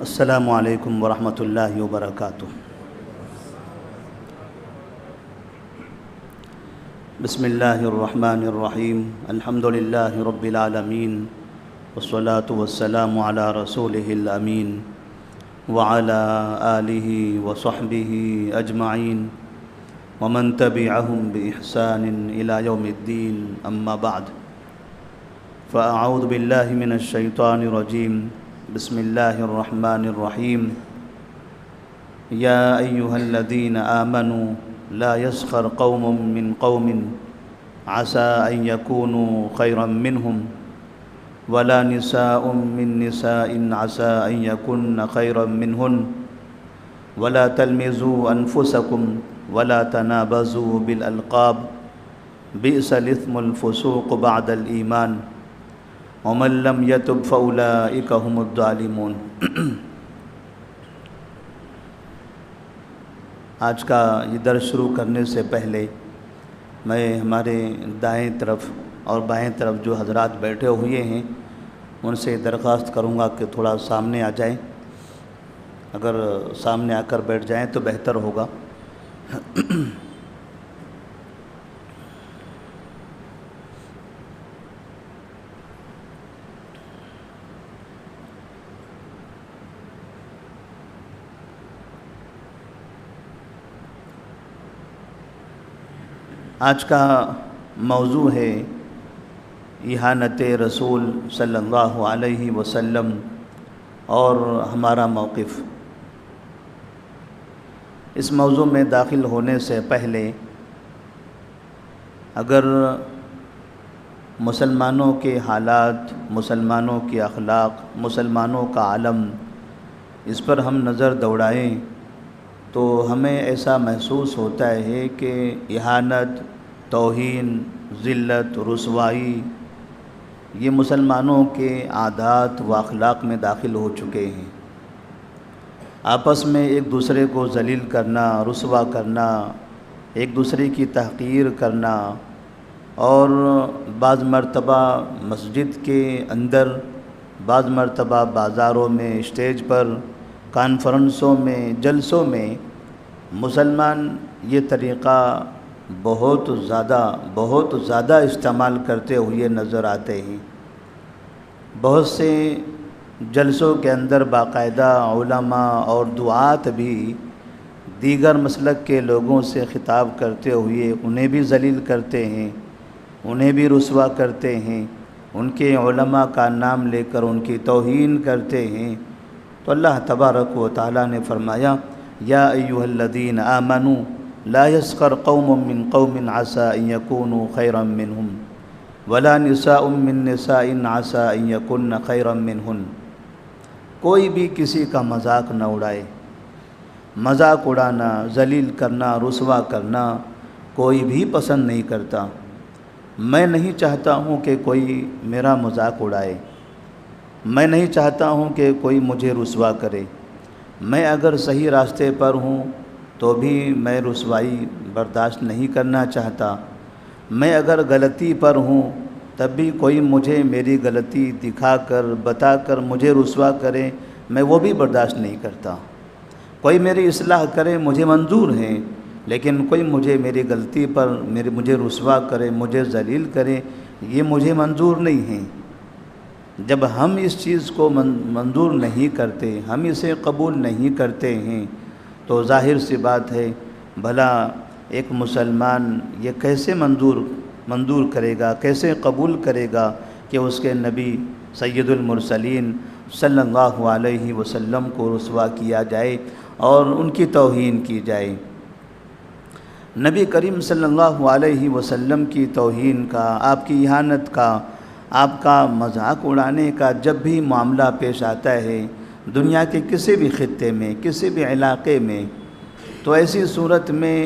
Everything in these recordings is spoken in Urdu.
السلام علیکم ورحمۃ اللہ وبرکاتہ۔ بسم اللہ الرحمن الرحیم، الحمد للہ رب العالمین، والصلاة والسلام علی رسولہ الامین وعلی آلہ وصحبہ اجمعین ومن تبعہم بإحسان الی یوم الدین، اما بعد فاعوذ باللہ من الشیطان الرجیم، بسم اللہ الرحمن الرحیم۔ یا ایہا الذین آمنوا لا يسخر قوم من قوم عسى ان يكونوا خيرا منهم ولا نساء من نساء عسى ان يكن خيرا منهن ولا تلمزوا انفسكم ولا تنابزوا بالالقاب بئس الاثم الفسوق بعد الايمان ومن لم يتب فاولئك هم الظالمون۔ آج کا یہ درس شروع کرنے سے پہلے میں ہمارے دائیں طرف اور بائیں طرف جو حضرات بیٹھے ہوئے ہیں ان سے درخواست کروں گا کہ تھوڑا سامنے آ جائیں۔ اگر سامنے آ کر بیٹھ جائیں تو بہتر ہوگا۔ آج کا موضوع ہے اہانت رسول صلی اللہ علیہ وسلم اور ہمارا موقف۔ اس موضوع میں داخل ہونے سے پہلے اگر مسلمانوں کے حالات، مسلمانوں کے اخلاق، مسلمانوں کا عالم، اس پر ہم نظر دوڑائیں تو ہمیں ایسا محسوس ہوتا ہے کہ اہانت، توہین، ذلت، رسوائی یہ مسلمانوں کے عادات و اخلاق میں داخل ہو چکے ہیں۔ آپس میں ایک دوسرے کو ذلیل کرنا، رسوا کرنا، ایک دوسرے کی تحقیر کرنا، اور بعض مرتبہ مسجد کے اندر، بعض مرتبہ بازاروں میں، اسٹیج پر، کانفرنسوں میں، جلسوں میں مسلمان یہ طریقہ بہت زیادہ استعمال کرتے ہوئے نظر آتے ہیں۔ بہت سے جلسوں کے اندر باقاعدہ علماء اور دعات بھی دیگر مسلک کے لوگوں سے خطاب کرتے ہوئے انہیں بھی ذلیل کرتے ہیں، انہیں بھی رسوا کرتے ہیں، ان کے علماء کا نام لے کر ان کی توہین کرتے ہیں۔ تو اللہ تبارک و تعالیٰ نے فرمایا، یا ایھا الذین آمنوا لا يسخر قوم من قوم عسى ان يكونوا خيرا منهم ولا نساء من نساء عسى ان يكن خيرا منهن۔ کوئی بھی کسی کا مذاق نہ اڑائے۔ مذاق اڑانا، ذلیل کرنا، رسوا کرنا کوئی بھی پسند نہیں کرتا۔ میں نہیں چاہتا ہوں کہ کوئی میرا مذاق اڑائے، میں نہیں چاہتا ہوں کہ کوئی مجھے رسوا کرے۔ میں اگر صحیح راستے پر ہوں تو بھی میں رسوائی برداشت نہیں کرنا چاہتا۔ میں اگر غلطی پر ہوں تب بھی کوئی مجھے میری غلطی دکھا کر، بتا کر مجھے رسوا کرے، میں وہ بھی برداشت نہیں کرتا۔ کوئی میری اصلاح کرے مجھے منظور ہے، لیکن کوئی مجھے میری غلطی پر مجھے رسوا کرے، مجھے ذلیل کرے، یہ مجھے منظور نہیں ہے۔ جب ہم اس چیز کو منظور نہیں کرتے، ہم اسے قبول نہیں کرتے ہیں، تو ظاہر سی بات ہے بھلا ایک مسلمان یہ کیسے منظور کرے گا، کیسے قبول کرے گا کہ اس کے نبی سید المرسلین صلی اللہ علیہ وسلم کو رسوا کیا جائے اور ان کی توہین کی جائے۔ نبی کریم صلی اللہ علیہ وسلم کی توہین کا، آپ کی اہانت کا، آپ کا مذاق اڑانے کا جب بھی معاملہ پیش آتا ہے دنیا کے کسی بھی خطے میں، کسی بھی علاقے میں، تو ایسی صورت میں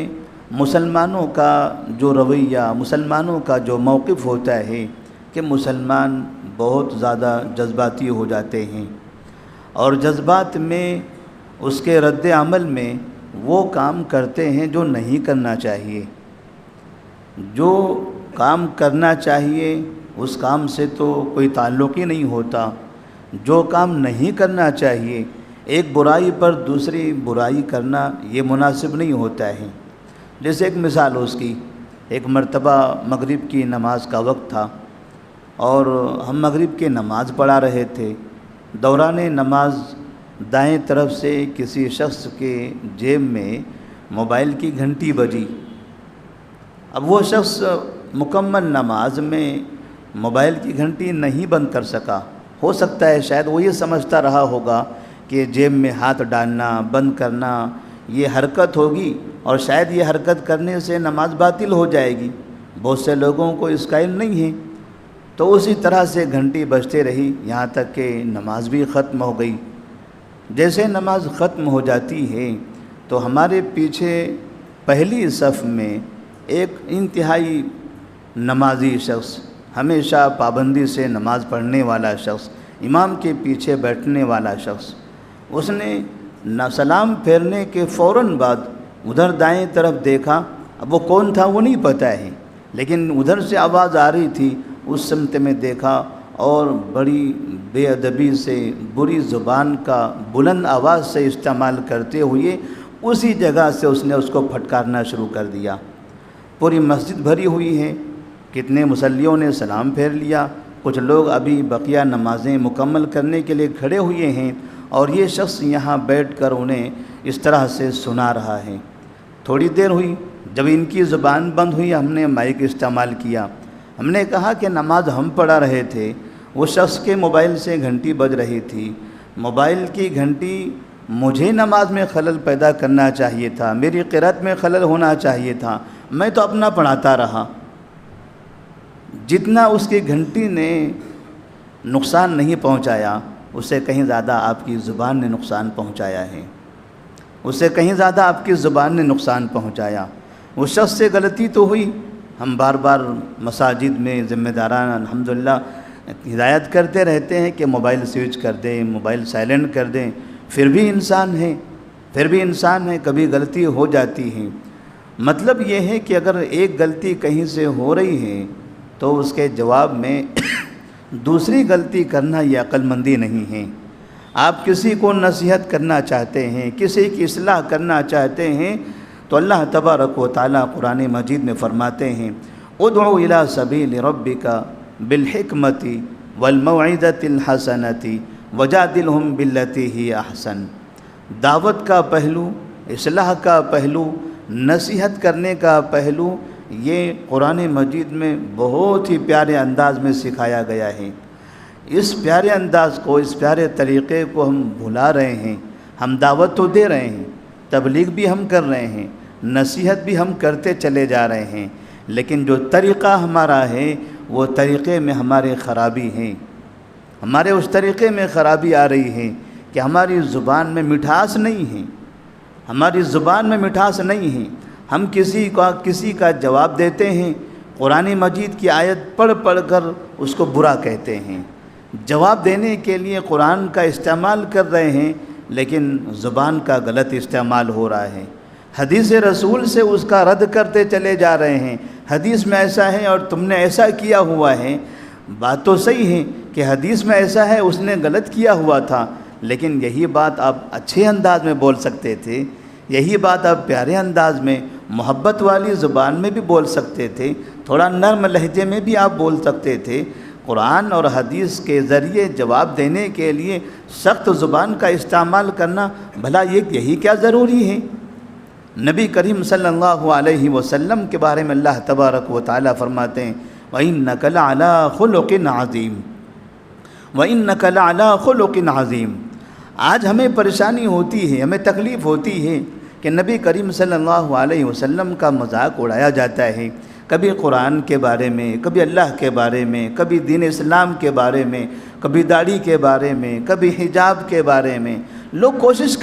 مسلمانوں کا جو رویہ، مسلمانوں کا جو موقف ہوتا ہے کہ مسلمان بہت زیادہ جذباتی ہو جاتے ہیں، اور جذبات میں اس کے رد عمل میں وہ کام کرتے ہیں جو نہیں کرنا چاہیے۔ جو کام کرنا چاہیے اس کام سے تو کوئی تعلق ہی نہیں ہوتا۔ جو کام نہیں کرنا چاہیے ایک برائی پر دوسری برائی کرنا یہ مناسب نہیں ہوتا ہے۔ جیسے ایک مثال اس کی، ایک مرتبہ مغرب کی نماز کا وقت تھا اور ہم مغرب کی نماز پڑھا رہے تھے۔ دوران نماز دائیں طرف سے کسی شخص کے جیب میں موبائل کی گھنٹی بجی۔ اب وہ شخص مکمل نماز میں موبائل کی گھنٹی نہیں بند کر سکا۔ ہو سکتا ہے شاید وہ یہ سمجھتا رہا ہوگا کہ جیب میں ہاتھ ڈالنا بند کرنا یہ حرکت ہوگی اور شاید یہ حرکت کرنے سے نماز باطل ہو جائے گی۔ بہت سے لوگوں کو اس کا علم نہیں ہے، تو اسی طرح سے گھنٹی بجتے رہی یہاں تک کہ نماز بھی ختم ہو گئی۔ جیسے نماز ختم ہو جاتی ہے تو ہمارے پیچھے پہلی صف میں ایک انتہائی نمازی شخص، ہمیشہ پابندی سے نماز پڑھنے والا شخص، امام کے پیچھے بیٹھنے والا شخص، اس نے سلام پھیرنے کے فوراً بعد ادھر دائیں طرف دیکھا۔ اب وہ کون تھا وہ نہیں پتہ ہے، لیکن ادھر سے آواز آ رہی تھی، اس سمت میں دیکھا اور بڑی بے ادبی سے بری زبان کا بلند آواز سے استعمال کرتے ہوئے اسی جگہ سے اس نے اس کو پھٹکارنا شروع کر دیا۔ پوری مسجد بھری ہوئی ہے، کتنے مصلیوں نے سلام پھیر لیا، کچھ لوگ ابھی بقیہ نمازیں مکمل کرنے کے لیے کھڑے ہوئے ہیں اور یہ شخص یہاں بیٹھ کر انہیں اس طرح سے سنا رہا ہے۔ تھوڑی دیر ہوئی، جب ان کی زبان بند ہوئی ہم نے مائک استعمال کیا۔ ہم نے کہا کہ نماز ہم پڑھا رہے تھے، وہ شخص کے موبائل سے گھنٹی بج رہی تھی، موبائل کی گھنٹی مجھے نماز میں خلل پیدا کرنا چاہیے تھا، میری قرأت میں خلل ہونا چاہیے تھا، میں تو اپنا پڑھاتا رہا۔ جتنا اس کی گھنٹی نے نقصان نہیں پہنچایا، اس سے کہیں زیادہ آپ کی زبان نے نقصان پہنچایا ہے، اس سے کہیں زیادہ آپ کی زبان نے نقصان پہنچایا۔ اس شخص سے غلطی تو ہوئی، ہم بار بار مساجد میں ذمہ داران الحمدللہ ہدایت کرتے رہتے ہیں کہ موبائل سوئچ کر دیں، موبائل سائلنٹ کر دیں، پھر بھی انسان ہے، کبھی غلطی ہو جاتی ہے۔ مطلب یہ ہے کہ اگر ایک غلطی کہیں سے ہو رہی ہے تو اس کے جواب میں دوسری غلطی کرنا یہ عقل مندی نہیں ہے۔ آپ کسی کو نصیحت کرنا چاہتے ہیں، کسی کی اصلاح کرنا چاہتے ہیں تو اللہ تبارک و تعالیٰ قرآن مجید میں فرماتے ہیں ادعو الی سبیل ربک بالحکمت والموعظۃ الحسنۃ وجادلہم باللتی ہی احسن۔ دعوت کا پہلو، اصلاح کا پہلو، نصیحت کرنے کا پہلو یہ قرآن مجید میں بہت ہی پیارے انداز میں سکھایا گیا ہے۔ اس پیارے انداز کو، اس پیارے طریقے کو ہم بھلا رہے ہیں۔ ہم دعوت تو دے رہے ہیں، تبلیغ بھی ہم کر رہے ہیں، نصیحت بھی ہم کرتے چلے جا رہے ہیں، لیکن جو طریقہ ہمارا ہے وہ طریقے میں ہمارے خرابی ہیں۔ ہمارے اس طریقے میں خرابی آ رہی ہے کہ ہماری زبان میں مٹھاس نہیں ہے، ہماری زبان میں مٹھاس نہیں ہے۔ ہم کسی کا جواب دیتے ہیں، قرآن مجید کی آیت پڑھ کر اس کو برا کہتے ہیں، جواب دینے کے لیے قرآن کا استعمال کر رہے ہیں لیکن زبان کا غلط استعمال ہو رہا ہے۔ حدیث رسول سے اس کا رد کرتے چلے جا رہے ہیں، حدیث میں ایسا ہے اور تم نے ایسا کیا ہوا ہے۔ بات تو صحیح ہے کہ حدیث میں ایسا ہے، اس نے غلط کیا ہوا تھا، لیکن یہی بات آپ اچھے انداز میں بول سکتے تھے، یہی بات آپ پیارے انداز میں محبت والی زبان میں بھی بول سکتے تھے، تھوڑا نرم لہجے میں بھی آپ بول سکتے تھے۔ قرآن اور حدیث کے ذریعے جواب دینے کے لیے سخت زبان کا استعمال کرنا بھلا یہی کیا ضروری ہے؟ نبی کریم صلی اللہ علیہ وسلم کے بارے میں اللہ تبارک و تعالیٰ فرماتے ہیں وَإِنَّكَ لَعَلَىٰ خُلُقٍ عَظِيمٍ، وَإِنَّكَ لَعَلَىٰ خُلُقٍ عَظِيمٍ۔ آج ہمیں پریشانی ہوتی ہے، ہمیں تکلیف ہوتی ہے کہ نبی کریم صلی اللہ علیہ وسلم کا مذاق اڑایا جاتا ہے، کبھی قرآن کے بارے میں، کبھی اللہ کے بارے میں، کبھی دین اسلام کے بارے میں، کبھی داڑھی کے بارے میں، کبھی حجاب کے بارے میں۔ لوگ کوشش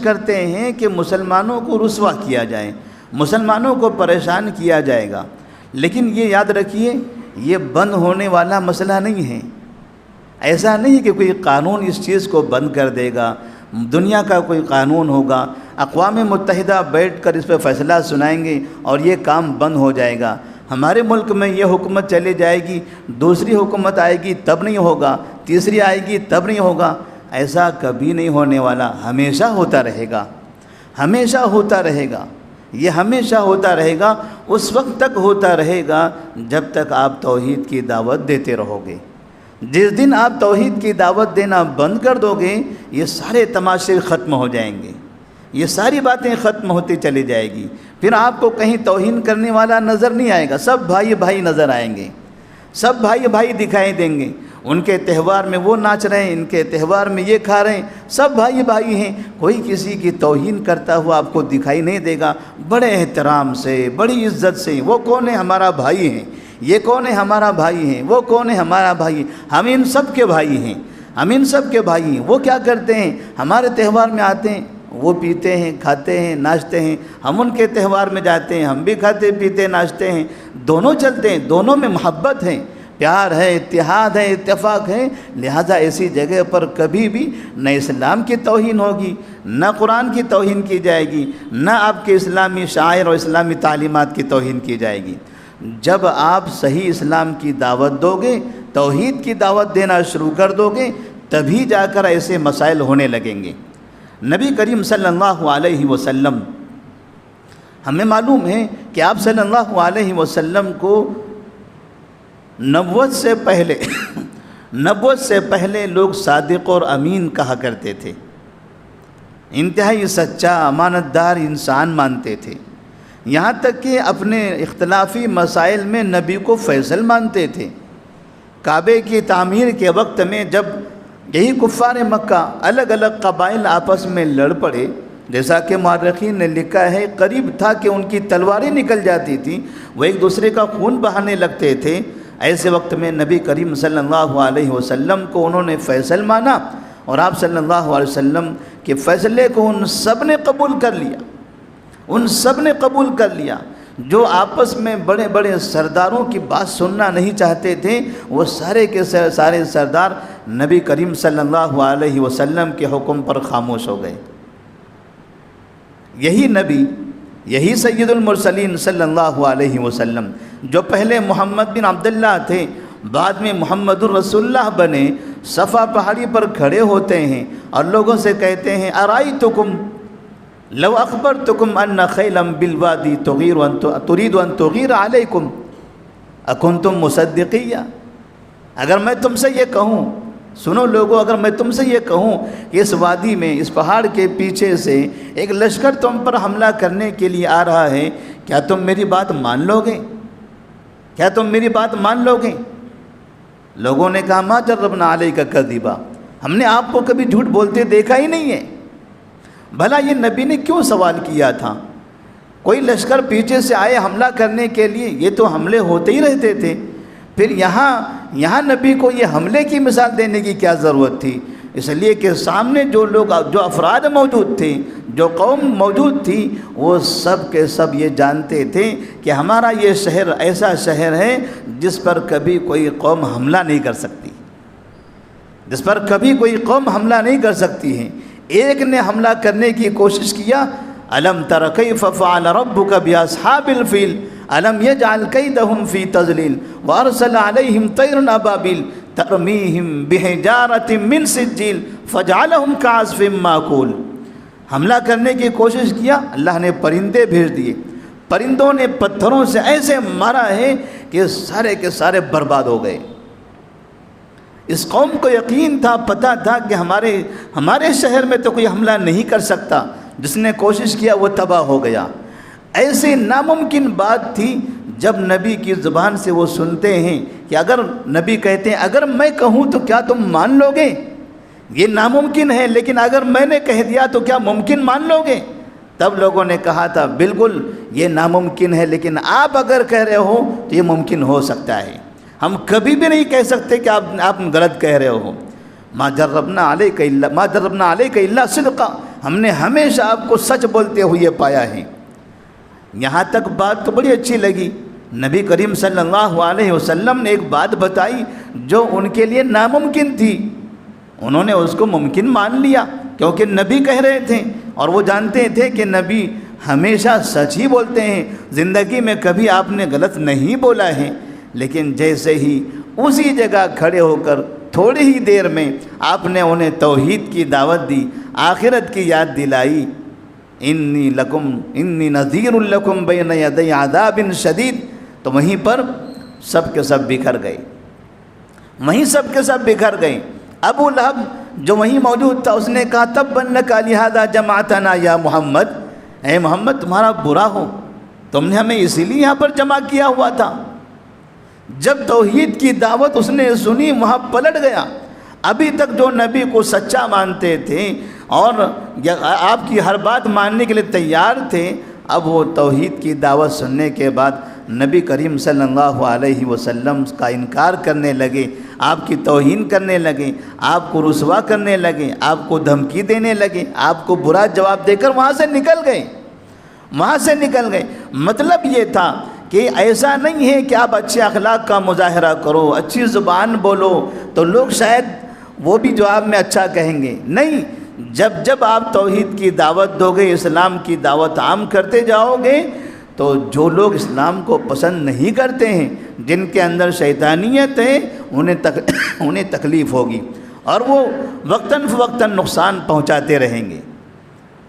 کرتے ہیں کہ مسلمانوں کو رسوا کیا جائے، مسلمانوں کو پریشان کیا جائے گا، لیکن یہ یاد رکھیے یہ بند ہونے والا مسئلہ نہیں ہے۔ ایسا نہیں کہ کوئی قانون اس چیز کو بند کر دے گا، دنیا کا کوئی قانون ہوگا، اقوام متحدہ بیٹھ کر اس پہ فیصلہ سنائیں گے اور یہ کام بند ہو جائے گا۔ ہمارے ملک میں یہ حکومت چلی جائے گی، دوسری حکومت آئے گی تب نہیں ہوگا، تیسری آئے گی تب نہیں ہوگا۔ ایسا کبھی نہیں ہونے والا، ہمیشہ ہوتا رہے گا، ہمیشہ ہوتا رہے گا، یہ ہمیشہ ہوتا رہے گا، اس وقت تک ہوتا رہے گا جب تک آپ توحید کی دعوت دیتے رہو گے۔ جس دن آپ توحید کی دعوت دینا بند کر دو گے، یہ سارے تماشے ختم ہو جائیں گے، یہ ساری باتیں ختم ہوتی چلی جائے گی، پھر آپ کو کہیں توہین کرنے والا نظر نہیں آئے گا، سب بھائی بھائی نظر آئیں گے، سب بھائی بھائی دکھائی دیں گے۔ ان کے تہوار میں وہ ناچ رہے ہیں، ان کے تہوار میں یہ کھا رہے ہیں، سب بھائی بھائی ہیں، کوئی کسی کی توہین کرتا ہوا آپ کو دکھائی نہیں دے گا۔ بڑے احترام سے، بڑی عزت سے، وہ کون ہے؟ ہمارا بھائی ہے، یہ کون ہے؟ ہمارا بھائی ہے، وہ کون ہے؟ ہمارا بھائی ہے، ہم ان سب کے بھائی ہیں، ہم ان سب کے بھائی ہیں۔ وہ کیا کرتے ہیں؟ ہمارے تہوار میں آتے ہیں، وہ پیتے ہیں، کھاتے ہیں، ناچتے ہیں، ہم ان کے تہوار میں جاتے ہیں، ہم بھی کھاتے پیتے ناچتے ہیں، دونوں چلتے ہیں، دونوں میں محبت ہے، پیار ہے، اتحاد ہے، اتفاق ہے۔ لہٰذا ایسی جگہ پر کبھی بھی نہ اسلام کی توہین ہوگی، نہ قرآن کی توہین کی جائے گی، نہ آپ کے اسلامی شعائر اور اسلامی تعلیمات کی توہین کی جائے گی۔ جب آپ صحیح اسلام کی دعوت دو گے، توحید کی دعوت دینا شروع کر دو گے، تبھی جا کر ایسے مسائل ہونے لگیں گے۔ نبی کریم صلی اللہ علیہ وسلم، ہمیں معلوم ہے کہ آپ صلی اللہ علیہ وسلم کو نبوت سے پہلے لوگ صادق اور امین کہا کرتے تھے، انتہائی سچا امانت دار انسان مانتے تھے، یہاں تک کہ اپنے اختلافی مسائل میں نبی کو فیصل مانتے تھے۔ کعبے کی تعمیر کے وقت میں جب یہی کفار مکہ الگ الگ قبائل آپس میں لڑ پڑے، جیسا کہ مورخین نے لکھا ہے قریب تھا کہ ان کی تلواریں نکل جاتی تھیں، وہ ایک دوسرے کا خون بہانے لگتے تھے، ایسے وقت میں نبی کریم صلی اللہ علیہ وسلم کو انہوں نے فیصل مانا، اور آپ صلی اللہ علیہ وسلم کے فیصلے کو ان سب نے قبول کر لیا، ان سب نے قبول کر لیا۔ جو آپس میں بڑے بڑے سرداروں کی بات سننا نہیں چاہتے تھے، وہ سارے کے سارے سردار نبی کریم صلی اللہ علیہ وسلم کے حکم پر خاموش ہو گئے۔ یہی نبی، یہی سید المرسلین صلی اللہ علیہ وسلم، جو پہلے محمد بن عبداللہ تھے، بعد میں محمد الرسول اللہ بنے، صفا پہاڑی پر کھڑے ہوتے ہیں اور لوگوں سے کہتے ہیں ارائیتکم لو اخبرتکم ان خیلا بالوادی ترید ان تغیر علیکم اکنتم مصدقیہ۔ اگر میں تم سے یہ کہوں، سنو لوگو، اگر میں تم سے یہ کہوں کہ اس وادی میں، اس پہاڑ کے پیچھے سے ایک لشکر تم پر حملہ کرنے کے لیے آ رہا ہے، کیا تم میری بات مان لو گے؟ کیا تم میری بات مان لو گے؟ لوگوں نے کہا ما جربنا علیک کذبا، ہم نے آپ کو کبھی جھوٹ بولتے دیکھا ہی نہیں ہے۔ بھلا یہ نبی نے کیوں سوال کیا تھا؟ کوئی لشکر پیچھے سے آئے حملہ کرنے کے لیے، یہ تو حملے ہوتے ہی رہتے تھے، پھر یہاں نبی کو یہ حملے کی مثال دینے کی کیا ضرورت تھی؟ اس لیے کہ سامنے جو افراد موجود تھے، جو قوم موجود تھی، وہ سب کے سب یہ جانتے تھے کہ ہمارا یہ شہر ایسا شہر ہے جس پر کبھی کوئی قوم حملہ نہیں کر سکتی، جس پر کبھی کوئی قوم حملہ نہیں کر سکتی ہے۔ ایک نے حملہ کرنے کی کوشش کیا، الم تر کیف فعل ربک باصحاب الفیل الم یجعل کیدہم فی تضلیل وارسل علیہم طیرا ابابیل ترمیہم بحجارۃ من سجیل فجعلہم کعصف ماکول۔ حملہ کرنے کی کوشش کیا، اللہ نے پرندے بھیج دیے، پرندوں نے پتھروں سے ایسے مارا ہے کہ سارے کے سارے برباد ہو گئے۔ اس قوم کو یقین تھا، پتہ تھا کہ ہمارے شہر میں تو کوئی حملہ نہیں کر سکتا، جس نے کوشش کیا وہ تباہ ہو گیا۔ ایسی ناممکن بات تھی، جب نبی کی زبان سے وہ سنتے ہیں کہ اگر نبی کہتے ہیں اگر میں کہوں تو کیا تم مان لو گے؟ یہ ناممکن ہے، لیکن اگر میں نے کہہ دیا تو کیا ممکن مان لو گے؟ تب لوگوں نے کہا تھا بالکل یہ ناممکن ہے، لیکن آپ اگر کہہ رہے ہو تو یہ ممکن ہو سکتا ہے، ہم کبھی بھی نہیں کہہ سکتے کہ آپ غلط کہہ رہے ہو۔ ما جربنا علیک الا صدقا، ہم نے ہمیشہ آپ کو سچ بولتے ہوئے پایا ہے۔ یہاں تک بات تو بڑی اچھی لگی، نبی کریم صلی اللہ علیہ وسلم نے ایک بات بتائی جو ان کے لیے ناممکن تھی، انہوں نے اس کو ممکن مان لیا، کیونکہ نبی کہہ رہے تھے اور وہ جانتے تھے کہ نبی ہمیشہ سچ ہی بولتے ہیں، زندگی میں کبھی آپ نے غلط نہیں بولا ہے۔ لیکن جیسے ہی اسی جگہ کھڑے ہو کر تھوڑی ہی دیر میں آپ نے انہیں توحید کی دعوت دی، آخرت کی یاد دلائی، انی نذیر لکم بین یدی عذاب شدید، تو وہیں پر سب کے سب بکھر گئے، وہیں سب کے سب بکھر گئے۔ ابو لہب جو وہیں موجود تھا، اس نے کہا تبا لک لہذا جمعتنا یا محمد، اے محمد تمہارا برا ہو، تم نے ہمیں اسی لیے یہاں پر جمع کیا ہوا تھا۔ جب توحید کی دعوت اس نے سنی وہاں پلٹ گیا۔ ابھی تک جو نبی کو سچا مانتے تھے اور آپ کی ہر بات ماننے کے لیے تیار تھے، اب وہ توحید کی دعوت سننے کے بعد نبی کریم صلی اللہ علیہ وسلم کا انکار کرنے لگے، آپ کی توہین کرنے لگے، آپ کو رسوا کرنے لگے، آپ کو دھمکی دینے لگے، آپ کو برا جواب دے کر وہاں سے نکل گئے۔ مطلب یہ تھا کہ ایسا نہیں ہے کہ آپ اچھے اخلاق کا مظاہرہ کرو، اچھی زبان بولو تو لوگ شاید وہ بھی جواب میں اچھا کہیں گے، نہیں، جب آپ توحید کی دعوت دو گے، اسلام کی دعوت عام کرتے جاؤ گے، تو جو لوگ اسلام کو پسند نہیں کرتے ہیں، جن کے اندر شیطانیت ہے، انہیں تکلیف ہوگی اور وہ وقتاً فوقتاً نقصان پہنچاتے رہیں گے۔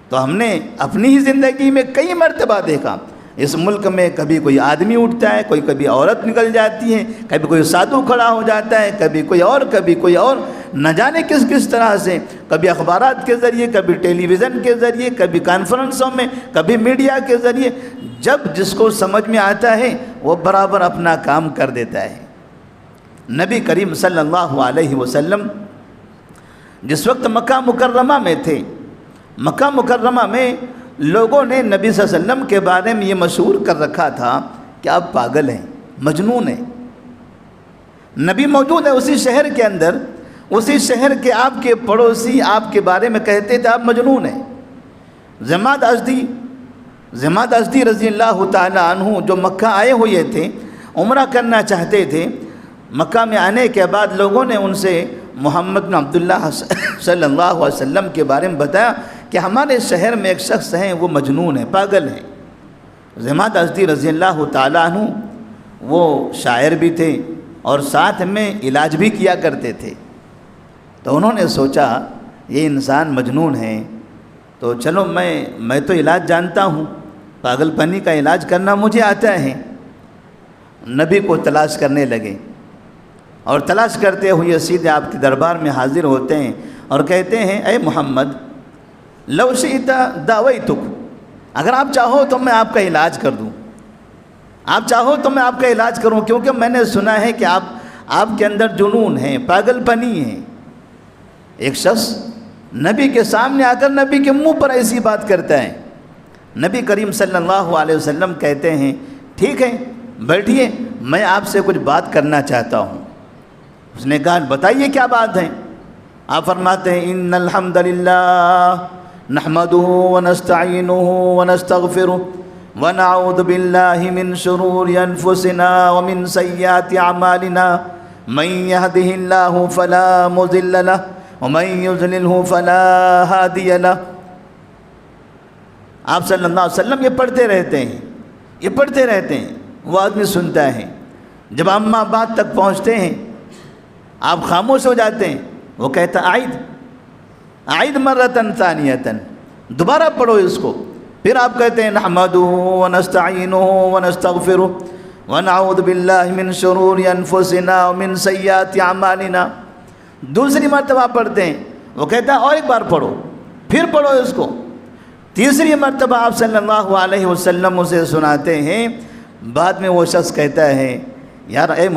تو ہم نے اپنی ہی زندگی میں کئی مرتبہ دیکھا، اس ملک میں کبھی کوئی آدمی اٹھتا ہے، کبھی عورت نکل جاتی ہے، کبھی کوئی سادھو کھڑا ہو جاتا ہے، کبھی کوئی اور، نہ جانے کس طرح سے، کبھی اخبارات کے ذریعے، کبھی ٹیلی ویژن کے ذریعے، کبھی کانفرنسوں میں، کبھی میڈیا کے ذریعے، جب جس کو سمجھ میں آتا ہے وہ برابر اپنا کام کر دیتا ہے۔ نبی کریم صلی اللہ علیہ وسلم جس وقت مکہ مکرمہ میں تھے، مکہ مکرمہ میں لوگوں نے نبی صلی اللہ علیہ وسلم کے بارے میں یہ مشہور کر رکھا تھا کہ آپ پاگل ہیں، مجنون ہیں۔ نبی موجود ہے اسی شہر کے اندر، اسی شہر کے آپ کے پڑوسی آپ کے بارے میں کہتے تھے آپ مجنون ہیں۔ ضماد ازدی رضی اللہ تعالی عنہ جو مکہ آئے ہوئے تھے، عمرہ کرنا چاہتے تھے، مکہ میں آنے کے بعد لوگوں نے ان سے محمد بن عبداللہ صلی اللہ علیہ وسلم کے بارے میں بتایا کہ ہمارے شہر میں ایک شخص ہیں، وہ مجنون ہیں، پاگل ہیں۔ ضماد ازدی رضی اللہ تعالی عنہ وہ شاعر بھی تھے اور ساتھ میں علاج بھی کیا کرتے تھے، تو انہوں نے سوچا یہ انسان مجنون ہے تو چلو میں تو علاج جانتا ہوں، پاگل پنی کا علاج کرنا مجھے آتا ہے۔ نبی کو تلاش کرنے لگے اور تلاش کرتے ہوئے سیدھے آپ کے دربار میں حاضر ہوتے ہیں اور کہتے ہیں اے محمد لو شئت داویتک، اگر آپ چاہو تو میں آپ کا علاج کر دوں، آپ چاہو تو میں آپ کا علاج کروں، کیونکہ میں نے سنا ہے کہ آپ کے اندر جنون ہے، پاگل پنی ہے۔ ایک شخص نبی کے سامنے آ کر نبی کے منہ پر ایسی بات کرتا ہے۔ نبی کریم صلی اللہ علیہ وسلم کہتے ہیں ٹھیک ہے بیٹھیے، میں آپ سے کچھ بات کرنا چاہتا ہوں۔ اس نے کہا بتائیے کیا بات ہے؟ آپ فرماتے ہیں ان الحمدللہ نحمده ونستعینه ونستغفره ونعوذ باللہ من شرور انفسنا ومن سیئات اعمالنا من يهده الله فلا مضل له ومن يضلله فلا هادي له۔ آپ صلی اللہ علیہ وسلم یہ پڑھتے رہتے ہیں، وہ آدمی سنتا ہے۔ جب اما بات تک پہنچتے ہیں آپ خاموش ہو جاتے ہیں، وہ کہتا عید مرتن ثانیتن، دوبارہ پڑھو اس کو۔ پھر آپ کہتے ہیں نحمده ونستعینه ونستغفره ونعوذ باللہ من شرور انفسنا ومن سیئات اعمالنا۔ دوسری مرتبہ پڑھتے ہیں، وہ کہتا ہے اور ایک بار پڑھو، پھر پڑھو اس کو۔ تیسری مرتبہ آپ صلی اللہ علیہ وسلم اسے سناتے ہیں۔ بعد میں وہ شخص کہتا ہے یار اے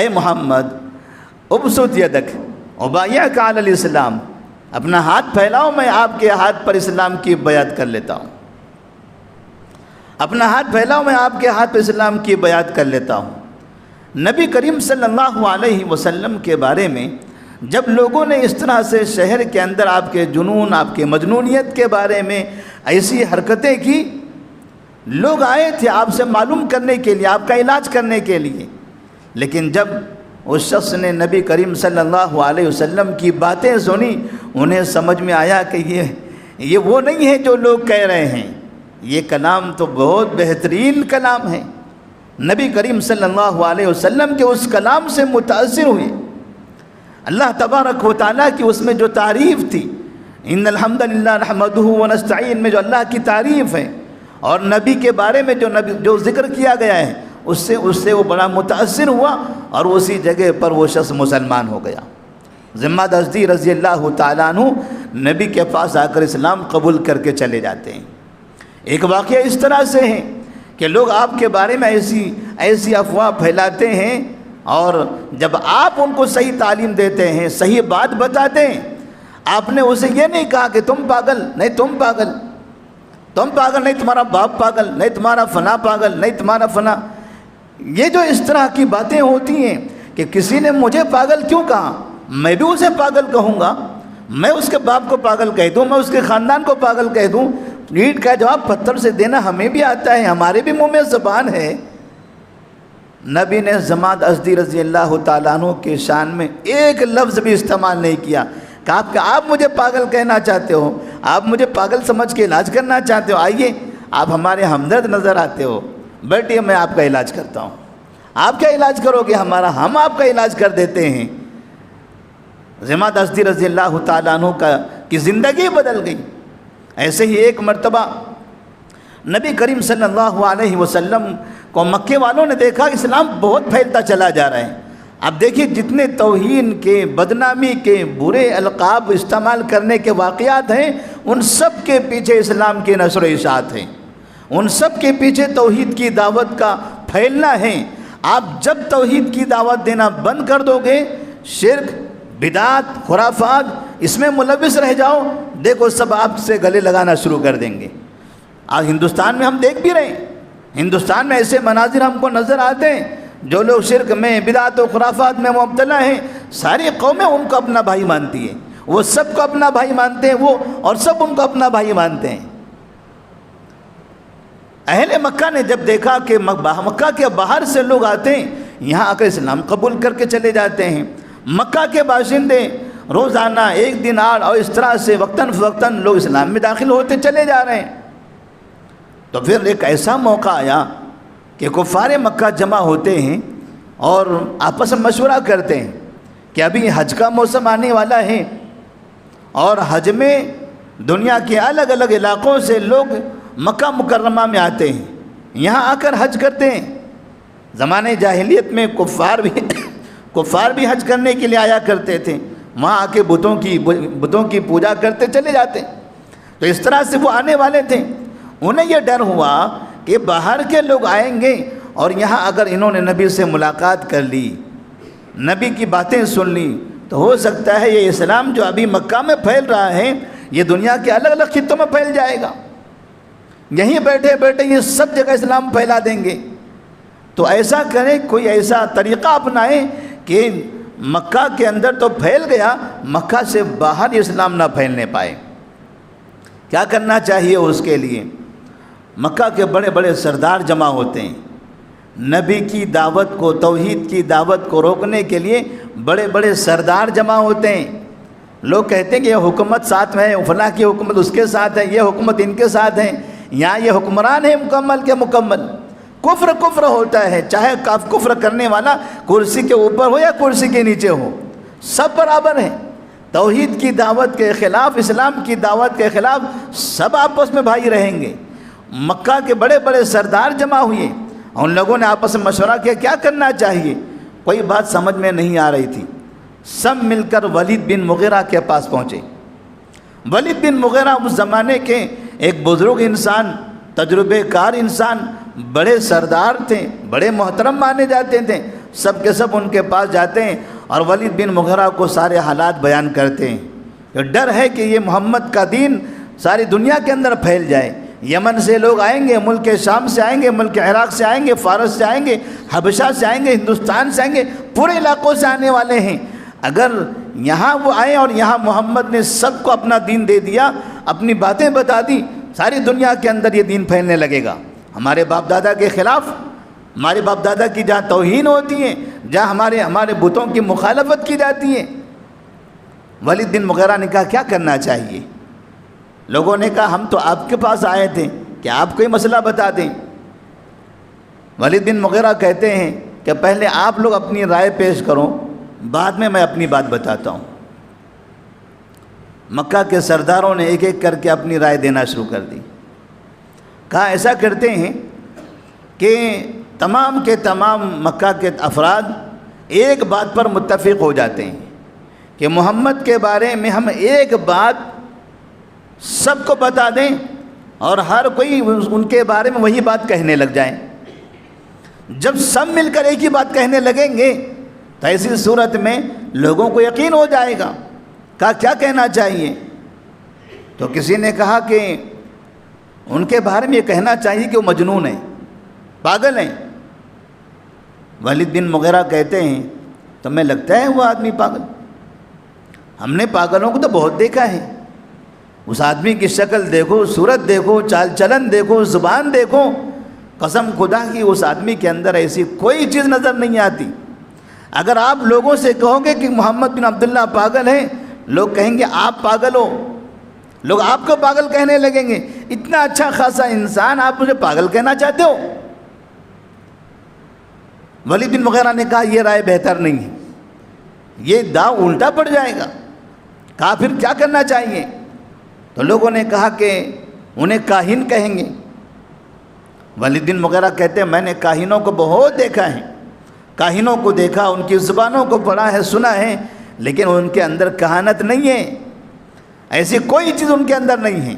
محمد ابسط یدک ابایعک علی الاسلام، اپنا ہاتھ پھیلاؤ، میں آپ کے ہاتھ پر اسلام کی بیعت کر لیتا ہوں، اپنا ہاتھ پھیلاؤ، میں آپ کے ہاتھ پر اسلام کی بیعت کر لیتا ہوں۔ نبی کریم صلی اللہ علیہ وسلم کے بارے میں جب لوگوں نے اس طرح سے شہر کے اندر آپ کے جنون، آپ کے مجنونیت کے بارے میں ایسی حرکتیں کی، لوگ آئے تھے آپ سے معلوم کرنے کے لیے، آپ کا علاج کرنے کے لیے، لیکن جب اس شخص نے نبی کریم صلی اللہ علیہ وسلم کی باتیں سنی، انہیں سمجھ میں آیا کہ یہ وہ نہیں ہے جو لوگ کہہ رہے ہیں، یہ کلام تو بہت بہترین کلام ہے۔ نبی کریم صلی اللہ علیہ وسلم کے اس کلام سے متاثر ہوئے، اللہ تبارک و تعالیٰ کی اس میں جو تعریف تھی، ان الحمد للہ نحمدہ ونستعین میں جو اللہ کی تعریف ہے، اور نبی کے بارے میں جو ذکر کیا گیا ہے، اس سے وہ بڑا متاثر ہوا اور اسی جگہ پر وہ شخص مسلمان ہو گیا۔ ضماد ازدی رضی اللہ تعالیٰ عنہ نبی کے پاس آ کر اسلام قبول کر کے چلے جاتے ہیں۔ ایک واقعہ اس طرح سے ہے کہ لوگ آپ کے بارے میں ایسی افواہ پھیلاتے ہیں، اور جب آپ ان کو صحیح تعلیم دیتے ہیں، صحیح بات بتاتے ہیں، آپ نے اسے یہ نہیں کہا کہ تم پاگل، نہیں تم پاگل، تم پاگل نہیں، تمہارا باپ پاگل نہیں، تمہارا فلاں پاگل نہیں، تمہارا فلاں۔ یہ جو اس طرح کی باتیں ہوتی ہیں کہ کسی نے مجھے پاگل کیوں کہا، میں بھی اسے پاگل کہوں گا، میں اس کے باپ کو پاگل کہہ دوں، میں اس کے خاندان کو پاگل کہہ دوں۔ اینٹ کا جواب پتھر سے دینا ہمیں بھی آتا ہے، ہمارے بھی منہ میں زبان ہے۔ نبی نے ضماد ازدی رضی اللہ تعالیٰ عنہ کے شان میں ایک لفظ بھی استعمال نہیں کیا، کہا کہ آپ مجھے پاگل کہنا چاہتے ہو، آپ مجھے پاگل سمجھ کے علاج کرنا چاہتے ہو، آئیے آپ ہمارے ہمدرد نظر آتے ہو، بیٹھیے میں آپ کا علاج کرتا ہوں۔ آپ کیا علاج کرو گے ہمارا، ہم آپ کا علاج کر دیتے ہیں۔ ضماد ازدی رضی اللہ تعالیٰ عنہ کی زندگی بدل گئی۔ ایسے ہی ایک مرتبہ نبی کریم صلی اللہ علیہ وسلم کو مکے والوں نے دیکھا اسلام بہت پھیلتا چلا جا رہا ہے۔ اب دیکھیے جتنے توہین کے، بدنامی کے، برے القاب استعمال کرنے کے واقعات ہیں، ان سب کے پیچھے اسلام کی نشر و اشاعت ہے، ان سب کے پیچھے توحید کی دعوت کا پھیلنا ہے۔ آپ جب توحید کی دعوت دینا بند کر دو گے، شرک، بدعات، خرافات اس میں ملوث رہ جاؤ، دیکھو سب آپ سے گلے لگانا شروع کر دیں گے۔ آج ہندوستان میں ہم دیکھ بھی رہے ہیں، ہندوستان میں ایسے مناظر ہم کو نظر آتے ہیں، جو لوگ شرک میں، بدعات و خرافات میں مبتلا ہیں، ساری قومیں ان کو اپنا بھائی مانتی ہیں، وہ سب کو اپنا بھائی مانتے ہیں، وہ اور سب ان کو اپنا بھائی مانتے ہیں۔ اہل مکہ نے جب دیکھا کہ مکہ کے باہر سے لوگ آتے ہیں، یہاں آ کر اسلام قبول کر کے چلے جاتے ہیں، مکہ کے باشندے روزانہ ایک دن آڑ اور اس طرح سے وقتاً فوقتاً لوگ اسلام میں داخل ہوتے چلے جا رہے ہیں، تو پھر ایک ایسا موقع آیا کہ کفار مکہ جمع ہوتے ہیں اور آپس میں مشورہ کرتے ہیں کہ ابھی حج کا موسم آنے والا ہے، اور حج میں دنیا کے الگ الگ علاقوں سے لوگ مکہ مکرمہ میں آتے ہیں، یہاں آ کر حج کرتے ہیں۔ زمانے جاہلیت میں کفار بھی حج کرنے کے لیے آیا کرتے تھے، وہاں آ کے بتوں کی پوجا کرتے چلے جاتے، تو اس طرح سے وہ آنے والے تھے۔ انہیں یہ ڈر ہوا کہ باہر کے لوگ آئیں گے اور یہاں اگر انہوں نے نبی سے ملاقات کر لی، نبی کی باتیں سن لی، تو ہو سکتا ہے یہ اسلام جو ابھی مکہ میں پھیل رہا ہے یہ دنیا کے الگ الگ خطوں میں پھیل جائے گا، یہیں بیٹھے بیٹھے یہ سب جگہ اسلام پھیلا دیں گے۔ تو ایسا کریں، کوئی ایسا طریقہ اپنائیں کہ مکہ کے اندر تو پھیل گیا، مکہ سے باہر اسلام نہ پھیلنے پائے۔ کیا کرنا چاہیے اس کے لیے؟ مکہ کے بڑے بڑے سردار جمع ہوتے ہیں، نبی کی دعوت کو، توحید کی دعوت کو روکنے کے لیے بڑے بڑے سردار جمع ہوتے ہیں۔ لوگ کہتے ہیں کہ یہ حکومت ساتھ میں ہے، فلاں کی حکومت اس کے ساتھ ہے، یہ حکومت ان کے ساتھ ہے، یہاں یہ حکمران ہے مکمل کے مکمل۔ کفر ہوتا ہے، چاہے کفر کرنے والا کرسی کے اوپر ہو یا کرسی کے نیچے ہو، سب برابر ہیں۔ توحید کی دعوت کے خلاف، اسلام کی دعوت کے خلاف سب آپس میں بھائی رہیں گے۔ مکہ کے بڑے بڑے سردار جمع ہوئے، ان لوگوں نے آپس میں مشورہ کیا کیا کرنا چاہیے، کوئی بات سمجھ میں نہیں آ رہی تھی۔ سب مل کر ولید بن مغیرہ کے پاس پہنچے۔ ولید بن مغیرہ اس زمانے کے ایک بزرگ انسان، تجربے کار انسان، بڑے سردار تھے، بڑے محترم مانے جاتے تھے۔ سب کے سب ان کے پاس جاتے ہیں اور ولید بن مغیرہ کو سارے حالات بیان کرتے ہیں۔ یہ ڈر ہے کہ یہ محمد کا دین ساری دنیا کے اندر پھیل جائے، یمن سے لوگ آئیں گے، ملک شام سے آئیں گے، ملک عراق سے آئیں گے، فارس سے آئیں گے، حبشہ سے آئیں گے، ہندوستان سے آئیں گے، پورے علاقوں سے آنے والے ہیں۔ اگر یہاں وہ آئیں اور یہاں محمد نے سب کو اپنا دین دے دیا، اپنی باتیں بتا دی، ساری دنیا کے اندر یہ دین پھیلنے لگے گا۔ ہمارے باپ دادا کے خلاف، ہمارے باپ دادا کی جہاں توہین ہوتی ہے، جہاں ہمارے بتوں کی مخالفت کی جاتی ہے۔ ولید بن مغیرہ نے کہا کیا کرنا چاہیے؟ لوگوں نے کہا ہم تو آپ کے پاس آئے تھے کہ آپ کوئی مسئلہ بتا دیں۔ ولید بن مغیرہ کہتے ہیں کہ پہلے آپ لوگ اپنی رائے پیش کرو، بعد میں اپنی بات بتاتا ہوں۔ مکہ کے سرداروں نے ایک ایک کر کے اپنی رائے دینا شروع کر دی۔ کہا ایسا کرتے ہیں کہ تمام کے تمام مکہ کے افراد ایک بات پر متفق ہو جاتے ہیں کہ محمد کے بارے میں ہم ایک بات سب کو بتا دیں اور ہر کوئی ان کے بارے میں وہی بات کہنے لگ جائیں۔ جب سب مل کر ایک ہی بات کہنے لگیں گے تو ایسی صورت میں لوگوں کو یقین ہو جائے گا۔ کہا کیا کہنا چاہیے؟ تو کسی نے کہا کہ ان کے بارے میں یہ کہنا چاہیے کہ وہ مجنون ہیں، پاگل ہیں۔ ولید بن مغیرہ کہتے ہیں تو میں لگتا ہے وہ آدمی پاگل، ہم نے پاگلوں کو تو بہت دیکھا ہے، اس آدمی کی شکل دیکھو، صورت دیکھو، چال چلن دیکھو، زبان دیکھو، قسم خدا کی اس آدمی کے اندر ایسی کوئی چیز نظر نہیں آتی۔ اگر آپ لوگوں سے کہو گے کہ محمد بن عبداللہ پاگل ہیں، لوگ کہیں گے آپ پاگل ہو، لوگ آپ کو پاگل کہنے لگیں گے۔ اتنا اچھا خاصا انسان آپ مجھے پاگل کہنا چاہتے ہو؟ ولید بن مغیرہ نے کہا یہ رائے بہتر نہیں ہے، یہ داؤ الٹا پڑ جائے گا۔ کہا پھر کیا کرنا چاہیے؟ تو لوگوں نے کہا کہ انہیں کاہن کہیں گے۔ ولید بن مغیرہ کہتے ہیں میں نے کاہنوں کو بہت دیکھا ہے، کاہنوں کو دیکھا، ان کی زبانوں کو پڑھا ہے، سنا ہے، لیکن ان کے اندر کہانت نہیں ہے، ایسی کوئی چیز ان کے اندر نہیں ہے،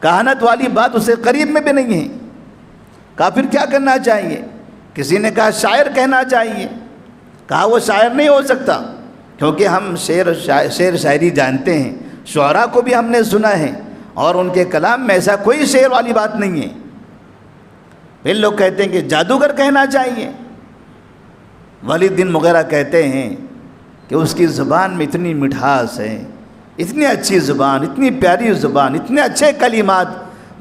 کہانت والی بات اسے قریب میں بھی نہیں ہے۔ کہا پھر کیا کرنا چاہیے؟ کسی نے کہا شاعر کہنا چاہیے۔ کہا وہ شاعر نہیں ہو سکتا، کیونکہ ہم شعر شاعری جانتے ہیں، شعراء کو بھی ہم نے سنا ہے، اور ان کے کلام میں ایسا کوئی شعر والی بات نہیں ہے۔ پھر لوگ کہتے ہیں کہ جادوگر کہنا چاہیے۔ ولید بن مغیرہ کہتے ہیں کہ اس کی زبان میں اتنی مٹھاس ہے، اتنی اچھی زبان، اتنی پیاری زبان، اتنے اچھے کلمات،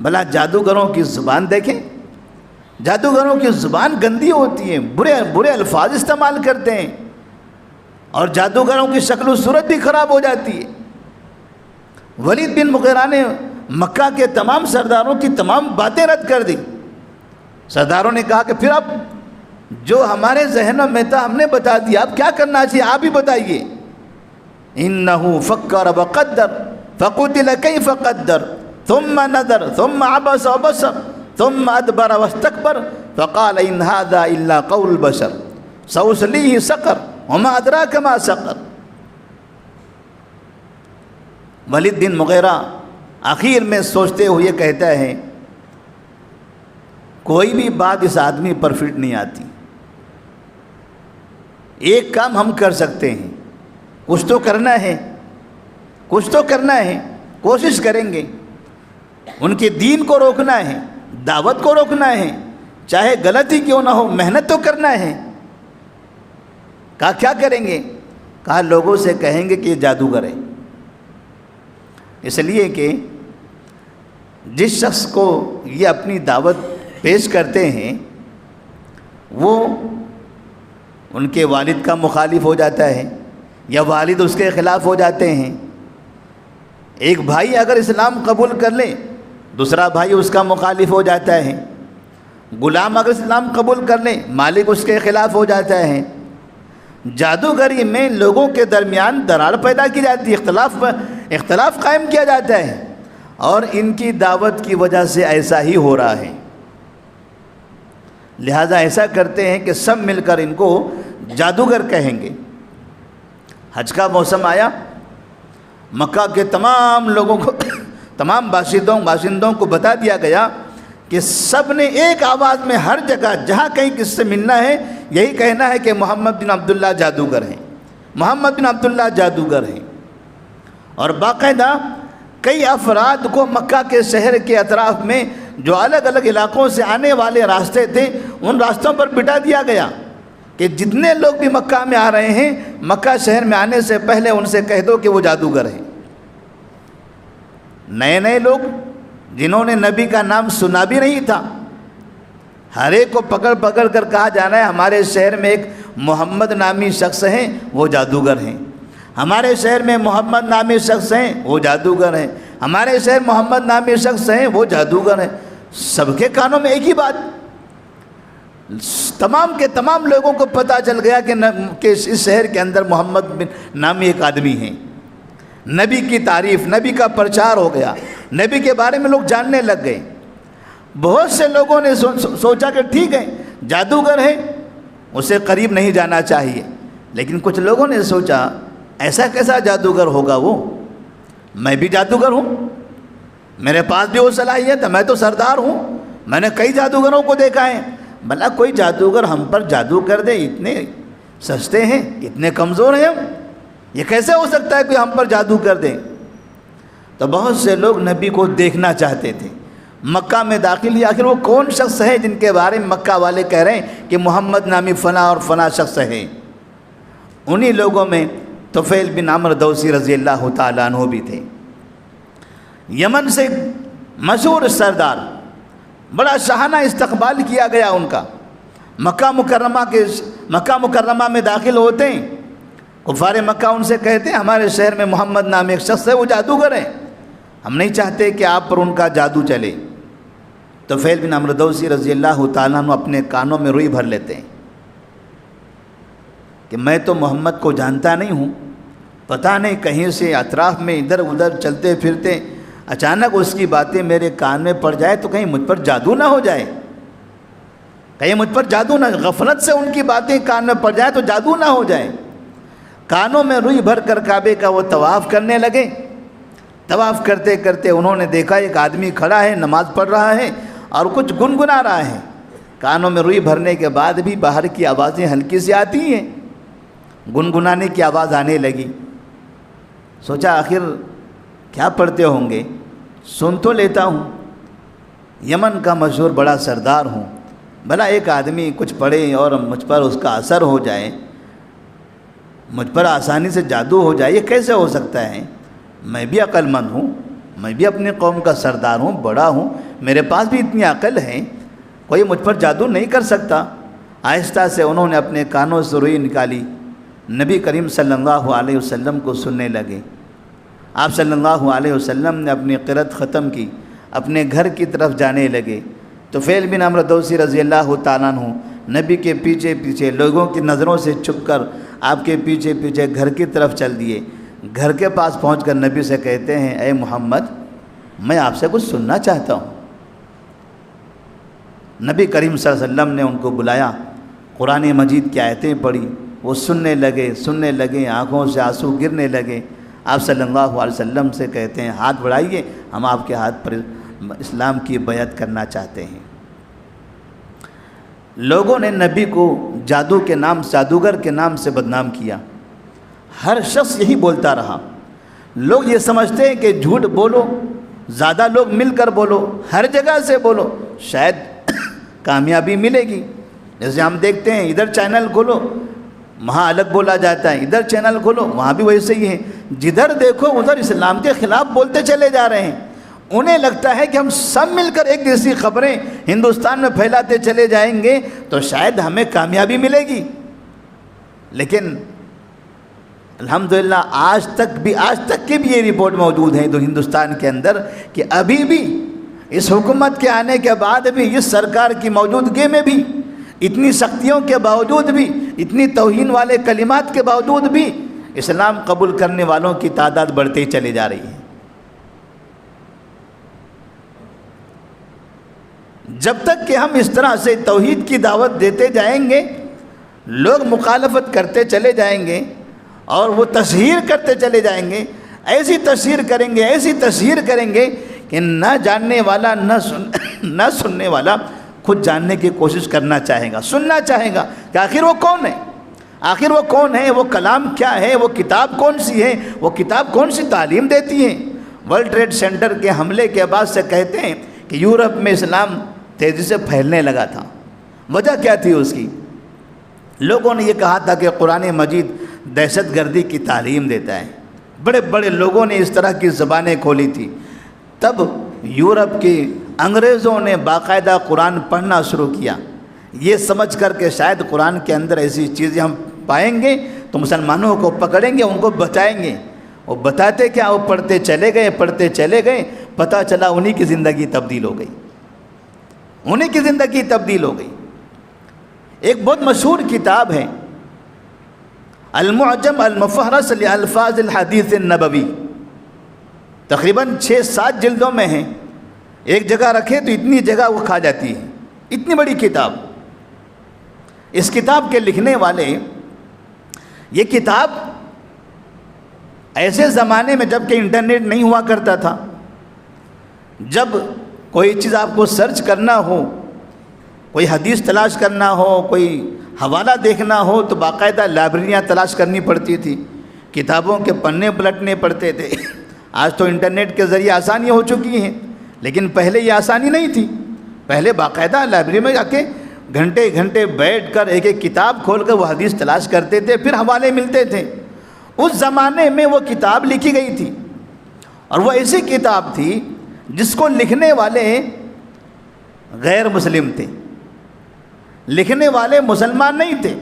بھلا جادوگروں کی زبان دیکھیں، جادوگروں کی زبان گندی ہوتی ہے، برے الفاظ استعمال کرتے ہیں، اور جادوگروں کی شکل و صورت بھی خراب ہو جاتی ہے۔ ولید بن مغیرہ نے مکہ کے تمام سرداروں کی تمام باتیں رد کر دی۔ سرداروں نے کہا کہ پھر اب جو ہمارے ذہنوں میں تھا ہم نے بتا دیا، اب کیا کرنا چاہیے آپ ہی بتائیے۔ انہو فکر وقدر فقتل کیف قدر ثم نظر ثم عبس وبصر ثم ادبر واستکبر فقال ان هذا الا قول البشر سأصلیہ سقر وما ادراک ما سقر۔ ولید بن مغیرہ آخر میں سوچتے ہوئے کہتا ہے کوئی بھی بات اس آدمی پر فٹ نہیں آتی، ایک کام ہم کر سکتے ہیں، کچھ تو کرنا ہے، کچھ تو کرنا ہے، کوشش کریں گے، ان کے دین کو روکنا ہے، دعوت کو روکنا ہے، چاہے غلطی کیوں نہ ہو، محنت تو کرنا ہے۔ کہا کیا کریں گے؟ کہا لوگوں سے کہیں گے کہ یہ جادوگر ہے، اس لیے کہ جس شخص کو یہ اپنی دعوت پیش کرتے ہیں وہ ان کے والد کا مخالف ہو جاتا ہے یا والد اس کے خلاف ہو جاتے ہیں۔ ایک بھائی اگر اسلام قبول کر لے دوسرا بھائی اس کا مخالف ہو جاتا ہے، غلام اگر اسلام قبول کر لے مالک اس کے خلاف ہو جاتا ہے۔ جادوگری میں لوگوں کے درمیان درار پیدا کی جاتی ہے، اختلاف قائم کیا جاتا ہے، اور ان کی دعوت کی وجہ سے ایسا ہی ہو رہا ہے۔ لہذا ایسا کرتے ہیں کہ سب مل کر ان کو جادوگر کہیں گے۔ حج کا موسم آیا، مکہ کے تمام لوگوں کو تمام باشندوں کو بتا دیا گیا کہ سب نے ایک آواز میں ہر جگہ جہاں کہیں کس سے ملنا ہے یہی کہنا ہے کہ محمد بن عبداللہ جادوگر ہیں، محمد بن عبداللہ جادوگر ہیں۔ اور باقاعدہ کئی افراد کو مکہ کے شہر کے اطراف میں جو الگ الگ علاقوں سے آنے والے راستے تھے ان راستوں پر بٹھا دیا گیا کہ جتنے لوگ بھی مکہ میں آ رہے ہیں مکہ شہر میں آنے سے پہلے ان سے کہہ دو کہ وہ جادوگر ہیں۔ نئے نئے لوگ جنہوں نے نبی کا نام سنا بھی نہیں تھا، ہر ایک کو پکڑ پکڑ کر کہا جانا ہے ہمارے شہر میں ایک محمد نامی شخص ہیں وہ جادوگر ہیں، ہمارے شہر میں محمد نامی شخص ہیں وہ جادوگر ہیں، ہمارے شہر محمد نامی شخص ہیں وہ جادوگر ہیں۔ سب کے کانوں میں ایک ہی بات، تمام کے تمام لوگوں کو پتہ چل گیا کہ اس شہر کے اندر محمد بن نامی ایک آدمی ہیں. نبی کی تعریف، نبی کا پرچار ہو گیا، نبی کے بارے میں لوگ جاننے لگ گئے. بہت سے لوگوں نے سوچا کہ ٹھیک ہے جادوگر ہے، اسے قریب نہیں جانا چاہیے. لیکن کچھ لوگوں نے سوچا ایسا کیسا جادوگر ہوگا وہ، میں بھی جادوگر ہوں، میرے پاس بھی وہ صلاحیت ہے، میں تو سردار ہوں، میں نے کئی جادوگروں کو دیکھا ہے، بھلا کوئی جادوگر ہم پر جادو کر دے، اتنے سستے ہیں، اتنے کمزور ہیں ہم، یہ کیسے ہو سکتا ہے کہ ہم پر جادو کر دیں. تو بہت سے لوگ نبی کو دیکھنا چاہتے تھے، مکہ میں داخل ہوئے. آخر وہ کون شخص ہے جن کے بارے میں مکہ والے کہہ رہے ہیں کہ محمد نامی فلاں اور فلاں شخص ہے؟ انہی لوگوں میں طفیل بن عمرو دوسی رضی اللہ تعالیٰ عنہ بھی تھے. یمن سے مشہور سردار، بڑا شاہانہ استقبال کیا گیا ان کا. مکہ مکرمہ میں داخل ہوتے ہیں، کفار مکہ ان سے کہتے ہیں ہمارے شہر میں محمد نام ایک شخص ہے، وہ جادوگر ہے، ہم نہیں چاہتے کہ آپ پر ان کا جادو چلے. طفیل بن عمرو دوسی رضی اللہ تعالیٰ عنہ اپنے کانوں میں روئی بھر لیتے ہیں کہ میں تو محمد کو جانتا نہیں ہوں، پتہ نہیں کہیں سے اطراف میں ادھر ادھر چلتے پھرتے اچانک اس کی باتیں میرے کان میں پڑ جائے تو کہیں مجھ پر جادو نہ ہو جائے، کہیں مجھ پر جادو نہ، غفلت سے ان کی باتیں کان میں پڑ جائے تو جادو نہ ہو جائے. کانوں میں روئی بھر کر کعبے کا وہ طواف کرنے لگے. طواف کرتے کرتے انہوں نے دیکھا ایک آدمی کھڑا ہے، نماز پڑھ رہا ہے اور کچھ گنگنا رہا ہے. کانوں میں روئی بھرنے کے بعد بھی باہر کی آوازیں ہلکی سی آتی ہیں، گنگنانے کی آواز آنے لگی. سوچا آخر کیا پڑھتے ہوں گے، سن تو لیتا ہوں، یمن کا مشہور بڑا سردار ہوں، بھلا ایک آدمی کچھ پڑھے اور مجھ پر اس کا اثر ہو جائے، مجھ پر آسانی سے جادو ہو جائے، یہ کیسے ہو سکتا ہے؟ میں بھی عقل مند ہوں، میں بھی اپنی قوم کا سردار ہوں، بڑا ہوں، میرے پاس بھی اتنی عقل ہے، کوئی مجھ پر جادو نہیں کر سکتا. آہستہ سے انہوں نے اپنے کانوں سے روئی نکالی، نبی کریم صلی اللہ علیہ وسلم کو سننے لگے. آپ صلی اللہ علیہ وسلم نے اپنی قرأت ختم کی، اپنے گھر کی طرف جانے لگے. طفیل بن عمرو دوسی رضی اللہ تعالیٰ عنہ نبی کے پیچھے پیچھے لوگوں کی نظروں سے چھپ کر آپ کے پیچھے پیچھے گھر کی طرف چل دیے. گھر کے پاس پہنچ کر نبی سے کہتے ہیں اے محمد میں آپ سے کچھ سننا چاہتا ہوں. نبی کریم صلی اللہ علیہ وسلم نے ان کو بلایا، قرآن مجید کی آیتیں پڑھی، وہ سننے لگے، آنکھوں سے آنسو گرنے لگے. آپ صلی اللہ علیہ وسلم سے کہتے ہیں ہاتھ بڑھائیے، ہم آپ کے ہاتھ پر اسلام کی بیعت کرنا چاہتے ہیں. لوگوں نے نبی کو جادوگر کے نام سے بدنام کیا. ہر شخص یہی بولتا رہا. لوگ یہ سمجھتے ہیں کہ جھوٹ بولو، زیادہ لوگ مل کر بولو، ہر جگہ سے بولو، شاید کامیابی ملے گی. جیسے ہم دیکھتے ہیں ادھر چینل کھولو وہاں الگ بولا جاتا ہے، ادھر چینل کھولو وہاں بھی ویسے ہی ہے، جدھر دیکھو ادھر اسلام کے خلاف بولتے چلے جا رہے ہیں. انہیں لگتا ہے کہ ہم سب مل کر ایک جیسی خبریں ہندوستان میں پھیلاتے چلے جائیں گے تو شاید ہمیں کامیابی ملے گی. لیکن الحمدللہ آج تک کی بھی یہ رپورٹ موجود ہے تو ہندوستان کے اندر کہ ابھی بھی اس حکومت کے آنے کے بعد بھی، اس سرکار کی موجودگی میں بھی، اتنی سختیوں کے باوجود بھی، اتنی توہین والے کلمات کے باوجود بھی اسلام قبول کرنے والوں کی تعداد بڑھتے ہی چلی جا رہی ہے. جب تک کہ ہم اس طرح سے توحید کی دعوت دیتے جائیں گے، لوگ مخالفت کرتے چلے جائیں گے اور وہ تشہیر کرتے چلے جائیں گے، ایسی تشہیر کریں گے کہ نہ جاننے والا نہ سننے والا خود جاننے کی کوشش کرنا چاہے گا، سننا چاہے گا کہ آخر وہ کون ہے، وہ کلام کیا ہے، وہ کتاب کون سی ہے، وہ کتاب کون سی تعلیم دیتی ہے. ورلڈ ٹریڈ سینٹر کے حملے کے بعد سے کہتے ہیں کہ یورپ میں اسلام تیزی سے پھیلنے لگا تھا. وجہ کیا تھی اس کی؟ لوگوں نے یہ کہا تھا کہ قرآن مجید دہشت گردی کی تعلیم دیتا ہے. بڑے بڑے لوگوں نے اس طرح کی زبانیں کھولی تھی. تب یورپ کے انگریزوں نے باقاعدہ قرآن پڑھنا شروع کیا، یہ سمجھ کر کہ شاید قرآن کے اندر ایسی چیزیں ہم پائیں گے تو مسلمانوں کو پکڑیں گے، ان کو بچائیں گے. وہ بتاتے کیا، وہ پڑھتے چلے گئے، پتہ چلا انہی کی زندگی تبدیل ہو گئی. ایک بہت مشہور کتاب ہے المعجم المفہرس لالفاظ الحدیث النبوی، تقریباً 6-7 جلدوں میں ہیں، ایک جگہ رکھے تو اتنی جگہ وہ کھا جاتی ہے، اتنی بڑی کتاب۔ اس کتاب کے لکھنے والے، یہ کتاب ایسے زمانے میں جب کہ انٹرنیٹ نہیں ہوا کرتا تھا، جب کوئی چیز آپ کو سرچ کرنا ہو، کوئی حدیث تلاش کرنا ہو، کوئی حوالہ دیکھنا ہو، تو باقاعدہ لائبریریاں تلاش کرنی پڑتی تھی، کتابوں کے پنے پلٹنے پڑتے تھے۔ آج تو انٹرنیٹ کے ذریعے آسانی ہو چکی ہیں، لیکن پہلے یہ آسانی نہیں تھی۔ پہلے باقاعدہ لائبریری میں جا کے گھنٹے گھنٹے بیٹھ کر ایک ایک کتاب کھول کر وہ حدیث تلاش کرتے تھے، پھر حوالے ملتے تھے۔ اس زمانے میں وہ کتاب لکھی گئی تھی، اور وہ ایسی کتاب تھی جس کو لکھنے والے غیر مسلم تھے، لکھنے والے مسلمان نہیں تھے،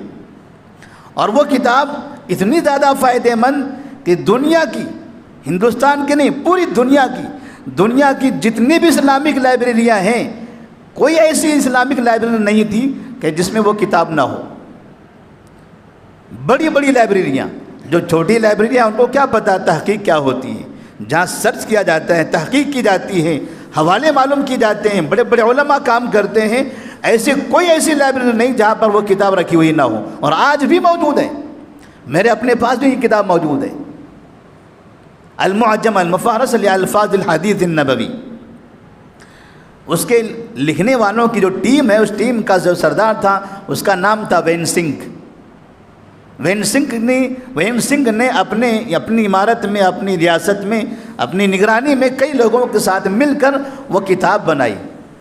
اور وہ کتاب اتنی زیادہ فائدہ مند کہ دنیا کی، ہندوستان کی نہیں، پوری دنیا کی جتنی بھی اسلامک لائبریریاں ہیں، کوئی ایسی اسلامک لائبریری نہیں تھی کہ جس میں وہ کتاب نہ ہو۔ بڑی بڑی لائبریریاں، جو چھوٹی لائبریریاں ان کو کیا پتہ تحقیق کیا ہوتی ہے، جہاں سرچ کیا جاتا ہے، تحقیق کی جاتی ہے، حوالے معلوم کی جاتے ہیں، بڑے بڑے علماء کام کرتے ہیں، کوئی ایسی لائبریری نہیں جہاں پر وہ کتاب رکھی ہوئی نہ ہو، اور آج بھی موجود ہے۔ میرے اپنے پاس بھی یہ کتاب موجود ہے، المعجم المفہرس لالفاظ الحدیث النبوی۔ اس کے لکھنے والوں کی جو ٹیم ہے، اس ٹیم کا جو سردار تھا، اس کا نام تھا وین سنگھ نے اپنی عمارت میں، اپنی ریاست میں، اپنی نگرانی میں کئی لوگوں کے ساتھ مل کر وہ کتاب بنائی۔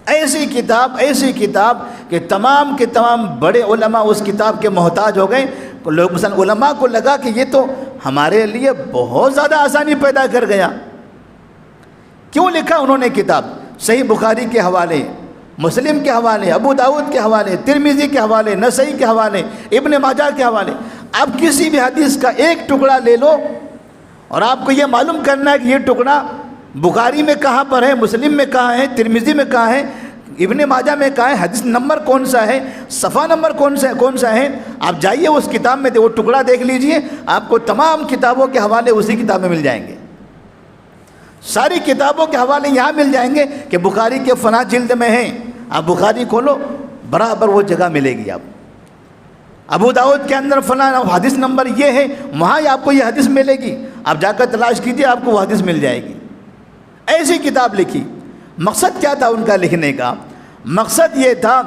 ایسی کتاب کہ تمام کے تمام بڑے علماء اس کتاب کے محتاج ہو گئے۔ لوگ مثلا علماء کو لگا کہ یہ تو ہمارے لیے بہت زیادہ آسانی پیدا کر گیا۔ کیوں لکھا انہوں نے کتاب؟ صحیح بخاری کے حوالے، مسلم کے حوالے، ابو داؤد کے حوالے، ترمذی کے حوالے، نسائی کے حوالے، ابن ماجہ کے حوالے۔ آپ کسی بھی حدیث کا ایک ٹکڑا لے لو اور آپ کو یہ معلوم کرنا ہے کہ یہ ٹکڑا بخاری میں کہاں پر ہے، مسلم میں کہاں ہے، ترمذی میں کہاں ہے، ابن ماجہ میں کہاں ہے، حدیث نمبر کون سا ہے، صفحہ نمبر کون سا ہے۔ آپ جائیے اس کتاب میں وہ ٹکڑا دیکھ لیجئے، آپ کو تمام کتابوں کے حوالے اسی کتاب میں مل جائیں گے۔ ساری کتابوں کے حوالے یہاں مل جائیں گے کہ بخاری کے فلاں جلد میں ہیں، آپ بخاری کھولو برابر وہ جگہ ملے گی۔ آپ ابو داؤد کے اندر فلاں حدیث نمبر یہ ہے، وہاں آپ کو یہ حدیث ملے گی، آپ جا کر تلاش کیجئے، آپ کو وہ حدیث مل جائے گی۔ ایسی کتاب لکھی۔ مقصد کیا تھا ان کا لکھنے کا؟ مقصد یہ تھا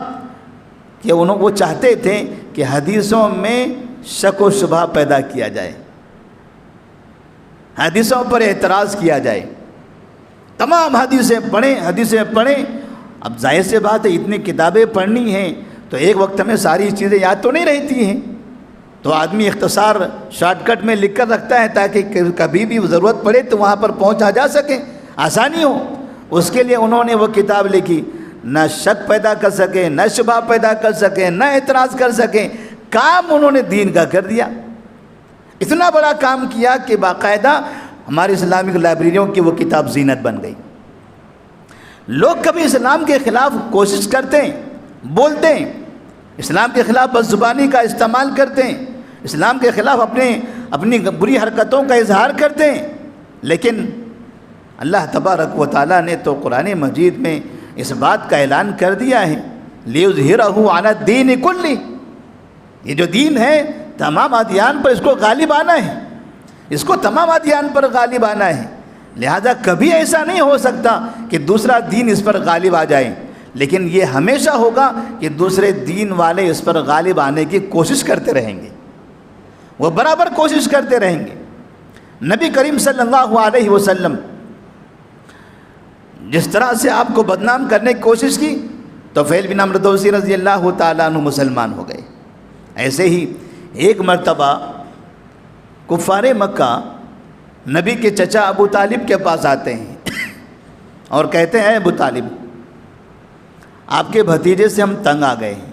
کہ وہ چاہتے تھے کہ حدیثوں میں شک و شبہ پیدا کیا جائے، حدیثوں پر اعتراض کیا جائے۔ تمام حدیثیں پڑھیں۔ اب ظاہر سے بات ہے، اتنی کتابیں پڑھنی ہیں تو ایک وقت میں ساری چیزیں یاد تو نہیں رہتی ہیں، تو آدمی اختصار شارٹ کٹ میں لکھ کر رکھتا ہے تاکہ کبھی بھی ضرورت پڑے تو وہاں پر پہنچا جا سکے، آسانی ہو۔ اس کے لیے انہوں نے وہ کتاب لکھی، نہ شک پیدا کر سکے، نہ شبہ پیدا کر سکے، نہ اعتراض کر سکے، کام انہوں نے دین کا کر دیا۔ اتنا بڑا کام کیا کہ باقاعدہ ہماری اسلامک لائبریریوں کی وہ کتاب زینت بن گئی۔ لوگ کبھی اسلام کے خلاف کوشش کرتے ہیں، بولتے ہیں، اسلام کے خلاف بد زبانی کا استعمال کرتے ہیں، اسلام کے خلاف اپنی بری حرکتوں کا اظہار کرتے ہیں، لیکن اللہ تبارک و تعالیٰ نے تو قرآن مجید میں اس بات کا اعلان کر دیا ہے، لِيُظْهِرَهُ عَلَى الدِّينِ كُلِّهِ، یہ جو دین ہے تمام ادیان پر اس کو غالب آنا ہے، اس کو تمام ادیان پر غالب آنا ہے۔ لہذا کبھی ایسا نہیں ہو سکتا کہ دوسرا دین اس پر غالب آ جائے، لیکن یہ ہمیشہ ہوگا کہ دوسرے دین والے اس پر غالب آنے کی کوشش کرتے رہیں گے، وہ برابر کوشش کرتے رہیں گے۔ نبی کریم صلی اللہ علیہ وسلم جس طرح سے آپ کو بدنام کرنے کی کوشش کی، تو طفیل بن عمرو دوسی رضی اللہ تعالیٰ عنہ مسلمان ہو گئے۔ ایسے ہی ایک مرتبہ کفار مکہ نبی کے چچا ابو طالب کے پاس آتے ہیں اور کہتے ہیں، ابو طالب آپ کے بھتیجے سے ہم تنگ آ گئے ہیں،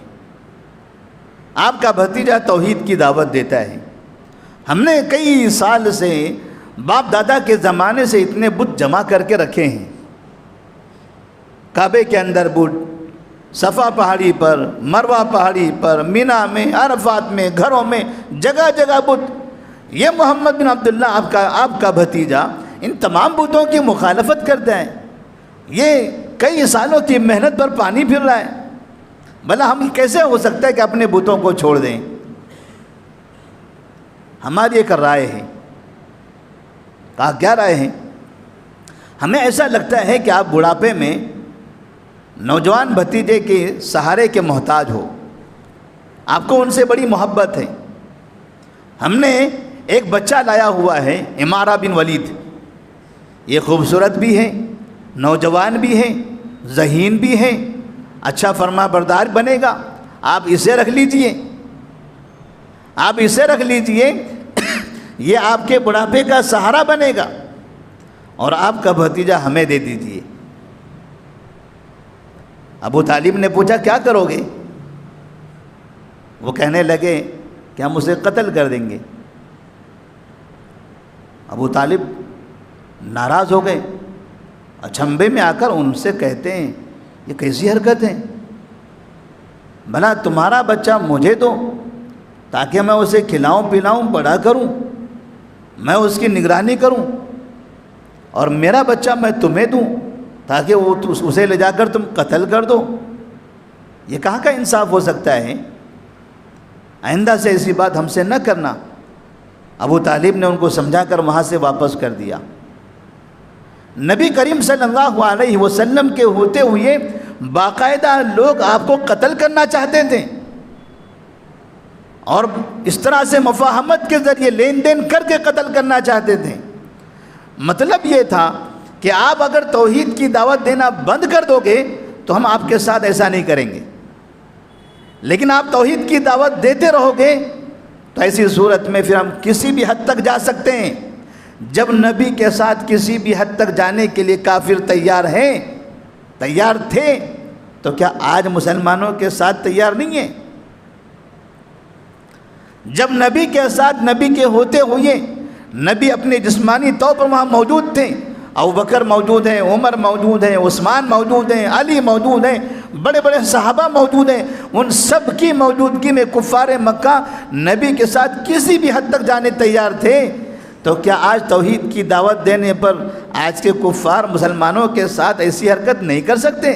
آپ کا بھتیجا توحید کی دعوت دیتا ہے، ہم نے کئی سال سے باپ دادا کے زمانے سے اتنے بت جمع کر کے رکھے ہیں، کعبے کے اندر بت، صفا پہاڑی پر، مروہ پہاڑی پر، مینا میں، عرفات میں، گھروں میں، جگہ جگہ بت۔ یہ محمد بن عبداللہ آپ کا بھتیجا ان تمام بتوں کی مخالفت کرتا ہے، یہ کئی سالوں کی محنت پر پانی پھر رہا ہے، بھلا ہم کیسے ہو سکتا ہے کہ اپنے بتوں کو چھوڑ دیں؟ ہماری ایک رائے ہے۔ کہا کیا رائے ہے؟ ہمیں ایسا لگتا ہے کہ آپ بڑھاپے میں نوجوان بھتیجے کے سہارے کے محتاج ہو، آپ کو ان سے بڑی محبت ہے۔ ہم نے ایک بچہ لایا ہوا ہے، عمارہ بن ولید، یہ خوبصورت بھی ہے، نوجوان بھی ہے، ذہین بھی ہے، اچھا فرما بردار بنے گا، آپ اسے رکھ لیجئے، آپ اسے رکھ لیجئے، یہ آپ کے بڑھاپے کا سہارا بنے گا، اور آپ کا بھتیجا ہمیں دے دیجئے۔ ابو طالب نے پوچھا کیا کرو گے؟ وہ کہنے لگے کہ ہم اسے قتل کر دیں گے۔ ابو طالب ناراض ہو گئے، اچنبھے میں آ کر ان سے کہتے ہیں یہ کیسی حرکت ہے؟ بھلا تمہارا بچہ مجھے دو تاکہ میں اسے کھلاؤں پلاؤں بڑا کروں، میں اس کی نگرانی کروں، اور میرا بچہ میں تمہیں دوں تاکہ وہ اسے لے جا کر تم قتل کر دو؟ یہ کہاں کا انصاف ہو سکتا ہے؟ آئندہ سے ایسی بات ہم سے نہ کرنا۔ ابو طالب نے ان کو سمجھا کر وہاں سے واپس کر دیا۔ نبی کریم صلی اللہ علیہ وسلم کے ہوتے ہوئے باقاعدہ لوگ آپ کو قتل کرنا چاہتے تھے، اور اس طرح سے مفاہمت کے ذریعے لین دین کر کے قتل کرنا چاہتے تھے۔ مطلب یہ تھا کہ آپ اگر توحید کی دعوت دینا بند کر دو گے تو ہم آپ کے ساتھ ایسا نہیں کریں گے، لیکن آپ توحید کی دعوت دیتے رہو گے تو ایسی صورت میں پھر ہم کسی بھی حد تک جا سکتے ہیں۔ جب نبی کے ساتھ کسی بھی حد تک جانے کے لیے کافر تیار ہیں، تیار تھے، تو کیا آج مسلمانوں کے ساتھ تیار نہیں ہیں؟ جب نبی کے ساتھ نبی کے ہوتے ہوئے نبی اپنے جسمانی طور پر وہاں موجود تھے، ابوبکر موجود ہیں، عمر موجود ہیں، عثمان موجود ہیں، علی موجود ہیں، بڑے بڑے صحابہ موجود ہیں، ان سب کی موجودگی میں کفار مکہ نبی کے ساتھ کسی بھی حد تک جانے تیار تھے، تو کیا آج توحید کی دعوت دینے پر آج کے کفار مسلمانوں کے ساتھ ایسی حرکت نہیں کر سکتے؟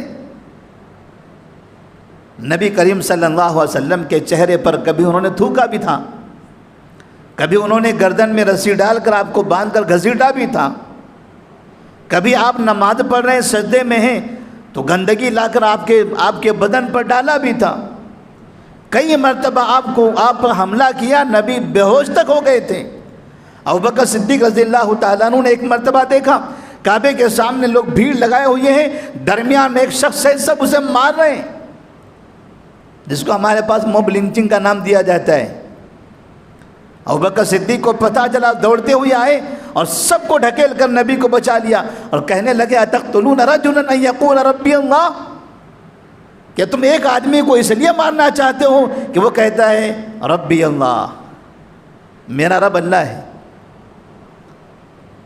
نبی کریم صلی اللہ علیہ وسلم کے چہرے پر کبھی انہوں نے تھوکا بھی تھا، کبھی انہوں نے گردن میں رسی ڈال کر آپ کو باندھ کر گھسیٹا بھی تھا، کبھی آپ نماز پڑھ رہے ہیں سجدے میں ہیں تو گندگی لا کر آپ کے بدن پر ڈالا بھی تھا، کئی مرتبہ آپ پر حملہ کیا، نبی بے ہوش تک ہو گئے تھے۔ ابوبکر صدیق رضی اللہ تعالیٰ عنہ نے ایک مرتبہ دیکھا کعبے کے سامنے لوگ بھیڑ لگائے ہوئے ہیں، درمیان میں ایک شخص ہے، سب اسے مار رہے ہیں، جس کو ہمارے پاس موب لنچنگ کا نام دیا جاتا ہے۔ ابوبکر صدیق کو پتہ چلا، دوڑتے ہوئے آئے اور سب کو ڈھکیل کر نبی کو بچا لیا اور کہنے لگے اتقتلون رجلا ان یقول ربی اللہ، کہ تم ایک آدمی کو اس لیے مارنا چاہتے ہو کہ وہ کہتا ہے ربی اللہ، میرا رب اللہ ہے،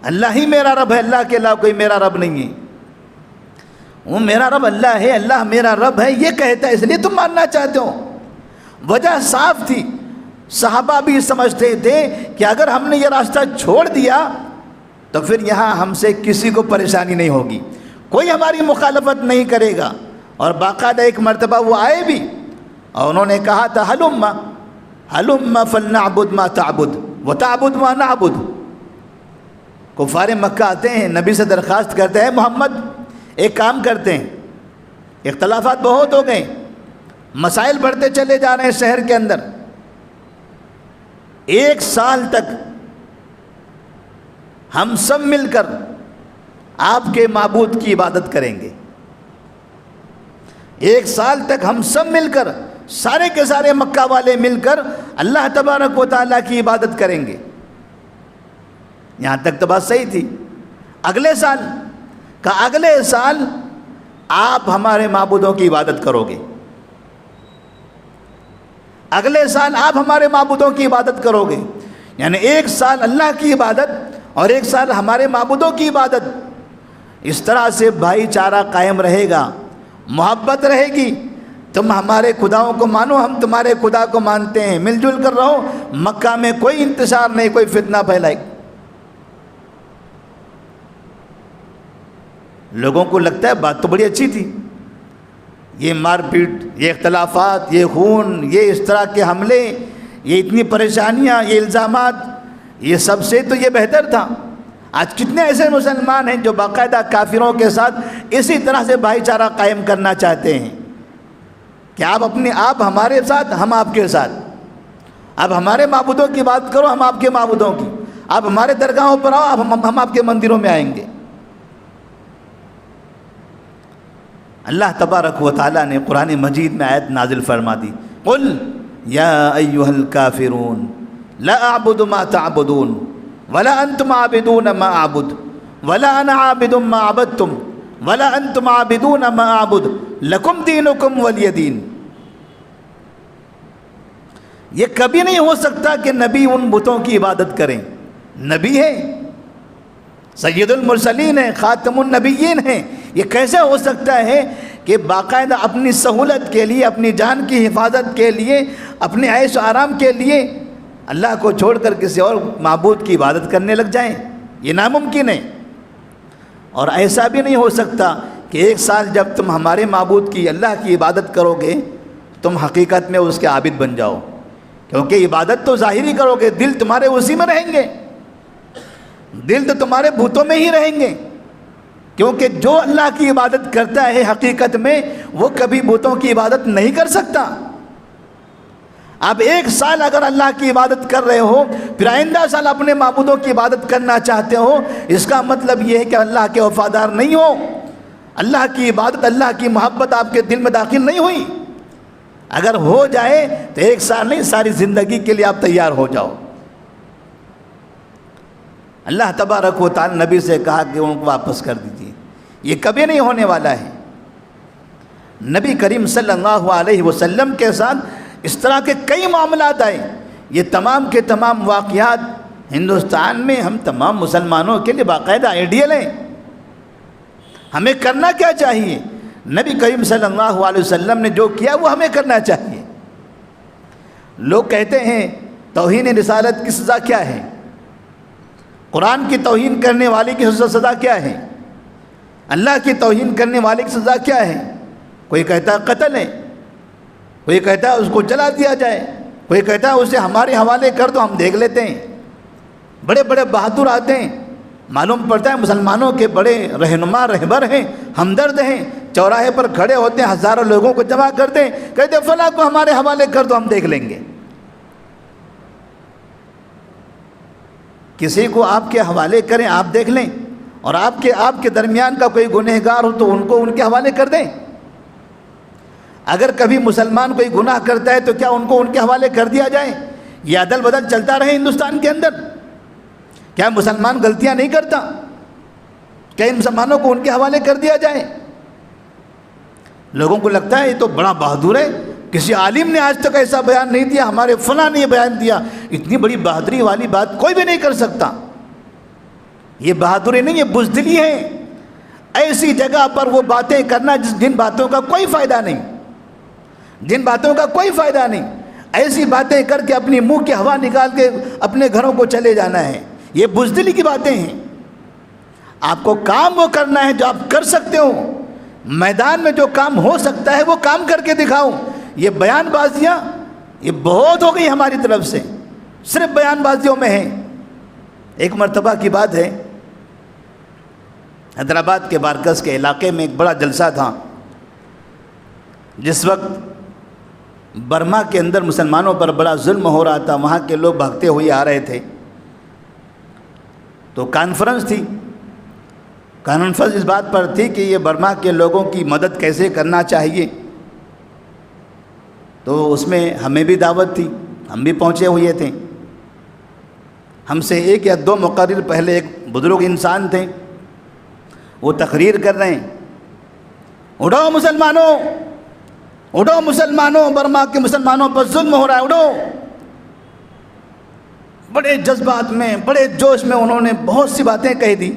اللہ ہی میرا رب ہے، اللہ کے علاوہ کوئی میرا رب نہیں ہے، وہ میرا رب اللہ ہے، اللہ میرا رب ہے، یہ کہتا ہے، اس لیے تم ماننا چاہتے ہو۔ وجہ صاف تھی، صحابہ بھی سمجھتے تھے کہ اگر ہم نے یہ راستہ چھوڑ دیا تو پھر یہاں ہم سے کسی کو پریشانی نہیں ہوگی، کوئی ہماری مخالفت نہیں کرے گا۔ اور باقاعدہ ایک مرتبہ وہ آئے بھی اور انہوں نے کہا تھا ہلم فلنعبد ما تعبد وتعبد ما نعبد۔ کفار مکہ آتے ہیں، نبی سے درخواست کرتے ہیں محمد ایک کام کرتے ہیں، اختلافات بہت ہو گئے، مسائل بڑھتے چلے جا رہے ہیں شہر کے اندر، 1 سال تک ہم سب مل کر آپ کے معبود کی عبادت کریں گے، 1 سال تک ہم سب مل کر، سارے کے سارے مکہ والے مل کر اللہ تبارک و تعالیٰ کی عبادت کریں گے۔ یہاں تک تو بات صحیح تھی۔ اگلے سال آپ ہمارے معبودوں کی عبادت کرو گے، اگلے سال آپ ہمارے معبودوں کی عبادت کرو گے، یعنی 1 سال اللہ کی عبادت اور 1 سال ہمارے معبودوں کی عبادت۔ اس طرح سے بھائی چارہ قائم رہے گا، محبت رہے گی، تم ہمارے خداؤں کو مانو، ہم تمہارے خدا کو مانتے ہیں، مل جل کر رہو، مکہ میں کوئی انتشار نہیں، کوئی فتنہ پھیلائے۔ لوگوں کو لگتا ہے بات تو بڑی اچھی تھی، یہ مار پیٹ، یہ اختلافات، یہ خون، یہ اس طرح کے حملے، یہ اتنی پریشانیاں، یہ الزامات، یہ سب سے تو یہ بہتر تھا۔ آج کتنے ایسے مسلمان ہیں جو باقاعدہ کافروں کے ساتھ اسی طرح سے بھائی چارہ قائم کرنا چاہتے ہیں کہ آپ ہمارے ساتھ، ہم آپ کے ساتھ، آپ ہمارے معبودوں کی بات کرو، ہم آپ کے معبودوں کی، آپ ہمارے درگاہوں پر آؤ، ہم آپ کے مندروں میں آئیں گے۔ اللہ تبارک و تعالیٰ نے قرآن مجید میں آیت نازل فرما دی، قل یا ایھا الکافرون لا اعبد ما تعبدون ولا انتم عابدون ما اعبد ولا انا عابد ما عبدتم ولا انتم عابدون ما اعبد لکم دینکم ولی دین۔ یہ کبھی نہیں ہو سکتا کہ نبی ان بتوں کی عبادت کریں۔ نبی ہے، سید المرسلین ہیں، خاتم النبیین ہیں، یہ کیسے ہو سکتا ہے کہ باقاعدہ اپنی سہولت کے لیے، اپنی جان کی حفاظت کے لیے، اپنے عیش و آرام کے لیے اللہ کو چھوڑ کر کسی اور معبود کی عبادت کرنے لگ جائیں؟ یہ ناممکن ہے۔ اور ایسا بھی نہیں ہو سکتا کہ ایک سال جب تم ہمارے معبود کی، اللہ کی عبادت کرو گے، تم حقیقت میں اس کے عابد بن جاؤ، کیونکہ عبادت تو ظاہری کرو گے، دل تمہارے اسی میں رہیں گے، دل تو تمہارے بتوں میں ہی رہیں گے، کیونکہ جو اللہ کی عبادت کرتا ہے حقیقت میں وہ کبھی بتوں کی عبادت نہیں کر سکتا۔ آپ ایک سال اگر اللہ کی عبادت کر رہے ہو، پھر آئندہ سال اپنے معبودوں کی عبادت کرنا چاہتے ہو، اس کا مطلب یہ ہے کہ اللہ کے وفادار نہیں ہو، اللہ کی عبادت، اللہ کی محبت آپ کے دل میں داخل نہیں ہوئی۔ اگر ہو جائے تو ایک سال نہیں، ساری زندگی کے لیے آپ تیار ہو جاؤ۔ اللہ تبارک و تعالی نبی سے کہا کہ ان کو واپس کر دیجیے، یہ کبھی نہیں ہونے والا ہے۔ نبی کریم صلی اللہ علیہ وسلم کے ساتھ اس طرح کے کئی معاملات آئے، یہ تمام کے تمام واقعات ہندوستان میں ہم تمام مسلمانوں کے لیے باقاعدہ آئیڈیل ہیں۔ ہمیں کرنا کیا چاہیے؟ نبی کریم صلی اللہ علیہ وسلم نے جو کیا وہ ہمیں کرنا چاہیے۔ لوگ کہتے ہیں توہین رسالت کی سزا کیا ہے؟ قرآن کی توہین کرنے والے کی سزا کیا ہے؟ اللہ کی توہین کرنے والے کی سزا کیا ہے؟ کوئی کہتا ہے قتل ہے، کوئی کہتا ہے اس کو جلا دیا جائے، کوئی کہتا ہے اسے ہمارے حوالے کر دو، ہم دیکھ لیتے ہیں۔ بڑے بڑے بہادر آتے ہیں، معلوم پڑتا ہے مسلمانوں کے بڑے رہنما رہبر ہیں، ہمدرد ہیں، چوراہے پر کھڑے ہوتے ہیں، ہزاروں لوگوں کو جمع کرتے ہیں، کہتے ہیں فلاں کو ہمارے حوالے کر دو، ہم دیکھ لیں گے۔ کسی کو آپ کے حوالے کریں، آپ دیکھ لیں، اور آپ کے درمیان کا کوئی گنہگار ہو تو ان کو ان کے حوالے کر دیں۔ اگر کبھی مسلمان کوئی گناہ کرتا ہے تو کیا ان کو ان کے حوالے کر دیا جائے؟ یہ عدل بدل چلتا رہے ہندوستان کے اندر؟ کیا مسلمان غلطیاں نہیں کرتا؟ کیا ان مسلمانوں کو ان کے حوالے کر دیا جائے؟ لوگوں کو لگتا ہے یہ تو بڑا بہادر ہے، کسی عالم نے آج تک ایسا بیان نہیں دیا، ہمارے فلاں نے یہ بیان دیا۔ اتنی بڑی بہادری والی بات کوئی بھی نہیں کر سکتا۔ یہ بہادری نہیں، یہ بزدلی ہے۔ ایسی جگہ پر وہ باتیں کرنا جن باتوں کا کوئی فائدہ نہیں، جن باتوں کا کوئی فائدہ نہیں، ایسی باتیں کر کے اپنی منہ کی ہوا نکال کے اپنے گھروں کو چلے جانا ہے، یہ بزدلی کی باتیں ہیں۔ آپ کو کام وہ کرنا ہے جو آپ کر سکتے ہو، میدان میں جو کام ہو سکتا ہے وہ کام کر کے دکھاؤ۔ یہ بیان بازیاں یہ بہت ہو گئی ہماری طرف سے، صرف بیان بازیوں میں ہیں۔ ایک مرتبہ کی بات ہے، حیدرآباد کے بارکس کے علاقے میں ایک بڑا جلسہ تھا، جس وقت برما کے اندر مسلمانوں پر بڑا ظلم ہو رہا تھا، وہاں کے لوگ بھاگتے ہوئے آ رہے تھے، تو کانفرنس تھی۔ کانفرنس اس بات پر تھی کہ یہ برما کے لوگوں کی مدد کیسے کرنا چاہیے، تو اس میں ہمیں بھی دعوت تھی، ہم بھی پہنچے ہوئے تھے۔ ہم سے ایک یا دو مقرر پہلے ایک بزرگ انسان تھے، وہ تقریر کر رہے ہیں، اٹھو مسلمانوں، اٹھو مسلمانوں، برما کے مسلمانوں پر ظلم ہو رہا ہے، اٹھو۔ بڑے جذبات میں، بڑے جوش میں انہوں نے بہت سی باتیں کہہ دی۔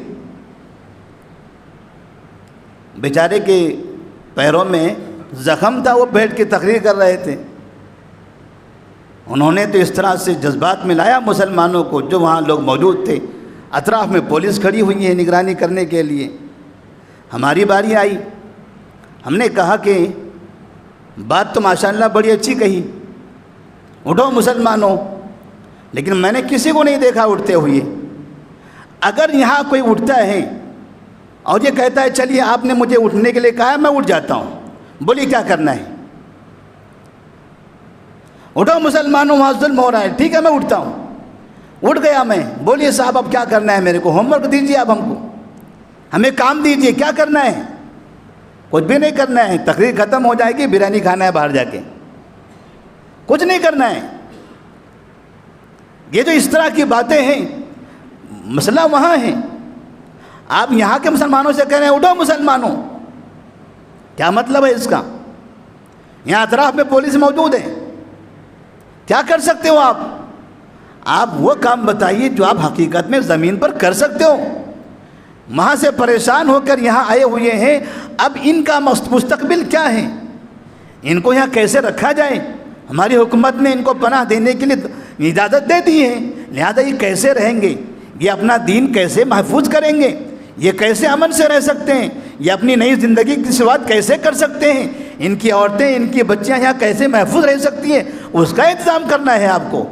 بیچارے کے پیروں میں زخم تھا وہ بیٹھ کے تقریر کر رہے تھے۔ انہوں نے تو اس طرح سے جذبات میں لایا مسلمانوں کو، جو وہاں لوگ موجود تھے، اطراف میں پولیس کھڑی ہوئی ہے نگرانی کرنے کے لیے۔ ہماری باری آئی، ہم نے کہا کہ بات تو ماشاءاللہ بڑی اچھی کہی، اٹھو مسلمانوں، لیکن میں نے کسی کو نہیں دیکھا اٹھتے ہوئے۔ اگر یہاں کوئی اٹھتا ہے اور یہ کہتا ہے چلیے آپ نے مجھے اٹھنے کے لیے کہا ہے میں اٹھ جاتا ہوں، بولیے کیا کرنا ہے؟ اٹھو مسلمانوں وہاں ظلم ہو رہا ہے، ٹھیک ہے میں اٹھتا ہوں۔ اٹھ گیا میں، بولیے صاحب اب کیا کرنا ہے میرے کو؟ ہوم ورک دیجیے، اب ہم کو ہمیں کام دیجیے، کیا کرنا ہے؟ کچھ بھی نہیں کرنا ہے، تقریر ختم ہو جائے گی، بریانی کھانا ہے باہر جا کے، کچھ نہیں کرنا ہے۔ یہ جو اس طرح کی باتیں ہیں، مسئلہ وہاں ہے۔ آپ یہاں کے مسلمانوں سے کہہ رہے ہیں اٹھو مسلمانوں، کیا مطلب ہے اس کا؟ یہاں اطراف میں پولیس موجود ہے، کیا کر سکتے ہو آپ؟ آپ وہ کام بتائیے جو آپ حقیقت میں زمین پر کر سکتے ہو۔ وہاں سے پریشان ہو کر یہاں آئے ہوئے ہیں، اب ان کا مستقبل کیا ہے؟ ان کو یہاں کیسے رکھا جائے؟ ہماری حکومت نے ان کو پناہ دینے کے لیے اجازت دے دی ہے، لہذا یہ کیسے رہیں گے؟ یہ اپنا دین کیسے محفوظ کریں گے؟ یہ کیسے امن سے رہ سکتے ہیں؟ یہ اپنی نئی زندگی کی شروعات کیسے کر سکتے ہیں؟ ان کی عورتیں، ان کی بچیاں یہاں کیسے محفوظ رہ سکتی ہیں؟ اس کا انتظام کرنا ہے آپ کو۔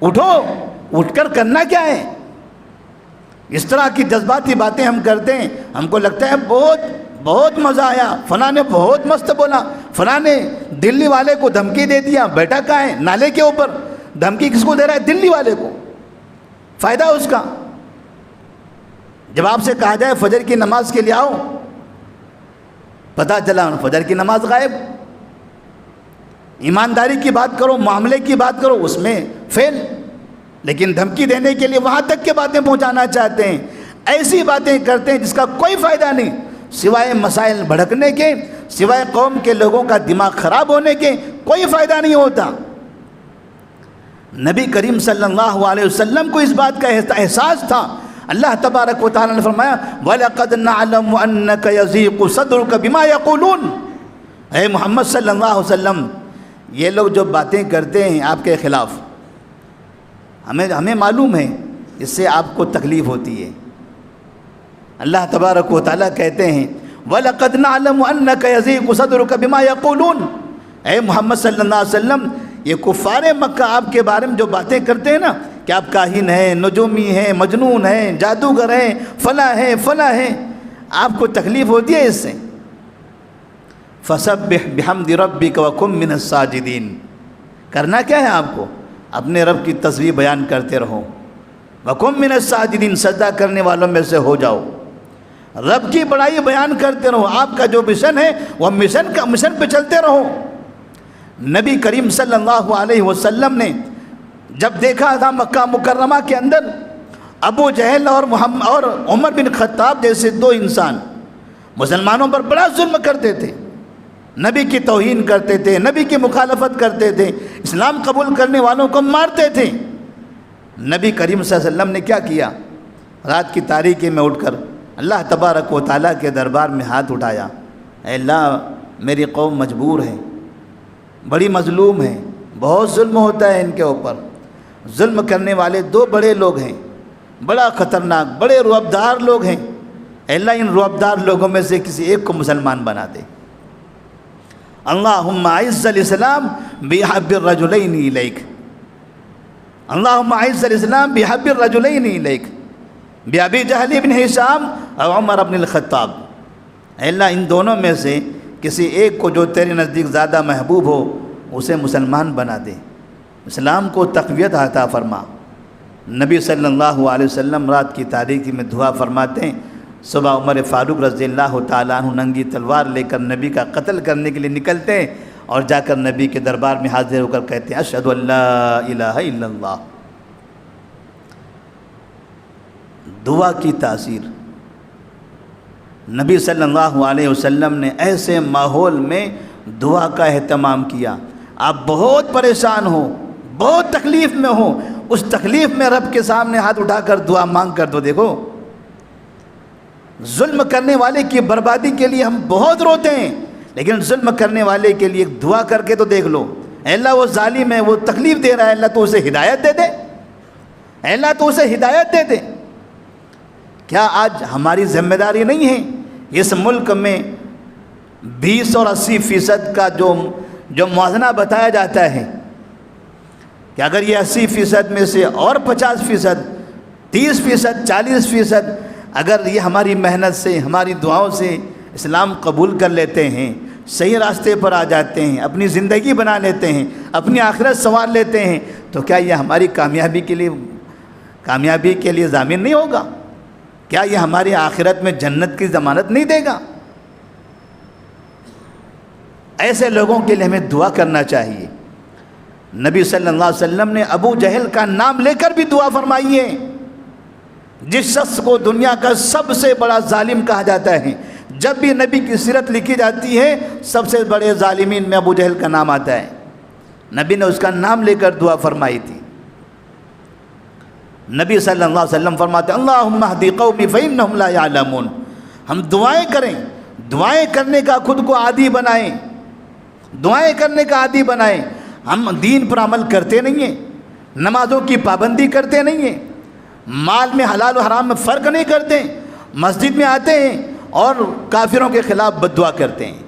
اٹھو، اٹھ کر کرنا کیا ہے؟ اس طرح کی جذباتی باتیں ہم کرتے ہیں، ہم کو لگتا ہے بہت مزہ آیا، فلاں نے بہت مست بولا، فلاں نے دلی والے کو دھمکی دے دیا، بیٹا کہاں ہے نالے کے اوپر، دھمکی کس کو دے رہا ہے؟ دلی والے کو، فائدہ اس کا۔ جب آپ سے کہا جائے فجر کی نماز کے لیے آؤ، پتہ چلا فجر کی نماز غائب۔ ایمانداری کی بات کرو، معاملے کی بات کرو، اس میں فیل، لیکن دھمکی دینے کے لیے وہاں تک کے باتیں پہنچانا چاہتے ہیں، ایسی باتیں کرتے ہیں جس کا کوئی فائدہ نہیں، سوائے مسائل بھڑکنے کے، سوائے قوم کے لوگوں کا دماغ خراب ہونے کے کوئی فائدہ نہیں ہوتا۔ نبی کریم صلی اللہ علیہ وسلم کو اس بات کا احساس تھا۔ اللہ تبارک و تعالیٰ نے فرمایا وَلَقَدْ نَعْلَمُ أَنَّكَ يَضِيقُ صَدْرُكَ بِمَا يَقُولُونَ، اے محمد صلی اللہ علیہ وسلم، یہ لوگ جو باتیں کرتے ہیں آپ کے خلاف، ہمیں معلوم ہے اس سے آپ کو تکلیف ہوتی ہے۔ اللہ تبارک و تعالیٰ کہتے ہیں وَلَقَدْ نَعْلَمُ أَنَّكَ يَضِيقُ صَدْرُكَ بِمَا يَقُولُونَ، اے محمد صلی اللہ علیہ وسلم، یہ کفار مکہ آپ کے بارے میں جو باتیں کرتے ہیں نا کہ آپ کاہن ہیں، نجومی ہیں، مجنون ہیں، جادوگر ہیں، فلاں ہیں، آپ کو تکلیف ہوتی ہے اس سے۔ فَسَبِّحْ بِحَمْدِ رَبِّكَ وَكُن مِّنَ السَّاجِدِينَ، کرنا کیا ہے آپ کو؟ اپنے رب کی تسبیح بیان کرتے رہو، وَكُن مِّنَ السَّاجِدِينَ، سجدہ کرنے والوں میں سے ہو جاؤ، رب کی بڑائی بیان کرتے رہو، آپ کا جو مشن ہے وہ مشن پہ چلتے رہو۔ نبی کریم صلی اللہ علیہ وسلم نے جب دیکھا تھا مکہ مکرمہ کے اندر ابو جہل اور عمر بن خطاب جیسے دو انسان مسلمانوں پر بڑا ظلم کرتے تھے، نبی کی توہین کرتے تھے، نبی کی مخالفت کرتے تھے، اسلام قبول کرنے والوں کو مارتے تھے، نبی کریم صلی اللہ علیہ وسلم نے کیا کیا؟ رات کی تاریکی میں اٹھ کر اللہ تبارک و تعالیٰ کے دربار میں ہاتھ اٹھایا، اے اللہ میری قوم مجبور ہے، بڑی مظلوم ہے، بہت ظلم ہوتا ہے ان کے اوپر، ظلم کرنے والے دو بڑے لوگ ہیں، بڑا خطرناک، بڑے رعبدار لوگ ہیں، اے اللہ ان رعبدار لوگوں میں سے کسی ایک کو مسلمان بنا دے۔ اللہم اعز الاسلام بحب الرجلین الیک، اللہم اعز الاسلام بحب الرجلین الیک، بأبی جہل بن ہشام اور عمر بن الخطاب، اے اللہ ان دونوں میں سے کسی ایک کو جو تیرے نزدیک زیادہ محبوب ہو اسے مسلمان بنا دے، اسلام کو تقویت عطا فرما۔ نبی صلی اللہ علیہ وسلم رات کی تاریکی میں دعا فرماتے ہیں، صبح عمر فاروق رضی اللہ تعالیٰ عنہ ننگی تلوار لے کر نبی کا قتل کرنے کے لیے نکلتے ہیں اور جا کر نبی کے دربار میں حاضر ہو کر کہتے ہیں اشہد ان لا الہ الا اللہ۔ دعا کی تاثیر، نبی صلی اللہ علیہ وسلم نے ایسے ماحول میں دعا کا اہتمام کیا۔ آپ بہت پریشان ہو، بہت تکلیف میں ہو، اس تکلیف میں رب کے سامنے ہاتھ اٹھا کر دعا مانگ کر دو۔ دیکھو ظلم کرنے والے کی بربادی کے لیے ہم بہت روتے ہیں، لیکن ظلم کرنے والے کے لیے دعا کر کے تو دیکھ لو، اے اللہ وہ ظالم ہے، وہ تکلیف دے رہا ہے، اللہ تو اسے ہدایت دے دے، اے اللہ تو اسے ہدایت دے دے۔ کیا آج ہماری ذمہ داری نہیں ہے اس ملک میں 20 اور 80% کا جو موازنہ بتایا جاتا ہے کہ اگر یہ 80% میں سے اور 50%، 30%، 40% اگر یہ ہماری محنت سے، ہماری دعاؤں سے اسلام قبول کر لیتے ہیں، صحیح راستے پر آ جاتے ہیں، اپنی زندگی بنا لیتے ہیں، اپنی آخرت سنوار لیتے ہیں، تو کیا یہ ہماری کامیابی کے لیے ضامن نہیں ہوگا؟ کیا یہ ہماری آخرت میں جنت کی ضمانت نہیں دے گا؟ ایسے لوگوں کے لیے ہمیں دعا کرنا چاہیے۔ نبی صلی اللہ علیہ وسلم نے ابو جہل کا نام لے کر بھی دعا فرمائی ہے۔ جس شخص کو دنیا کا سب سے بڑا ظالم کہا جاتا ہے، جب بھی نبی کی سیرت لکھی جاتی ہے سب سے بڑے ظالمین میں ابو جہل کا نام آتا ہے۔ نبی نے اس کا نام لے کر دعا فرمائی تھی۔ نبی صلی اللہ علیہ وسلم فرماتے ہیں اللہم اہدی قومی فإنہم لا یعلمون۔ ہم دعائیں کریں، دعائیں کرنے کا خود کو عادی بنائیں، دعائیں کرنے کا عادی بنائیں۔ ہم دین پر عمل کرتے نہیں ہیں، نمازوں کی پابندی کرتے نہیں ہیں، مال میں حلال و حرام میں فرق نہیں کرتے، مسجد میں آتے ہیں اور کافروں کے خلاف بد دعا کرتے ہیں،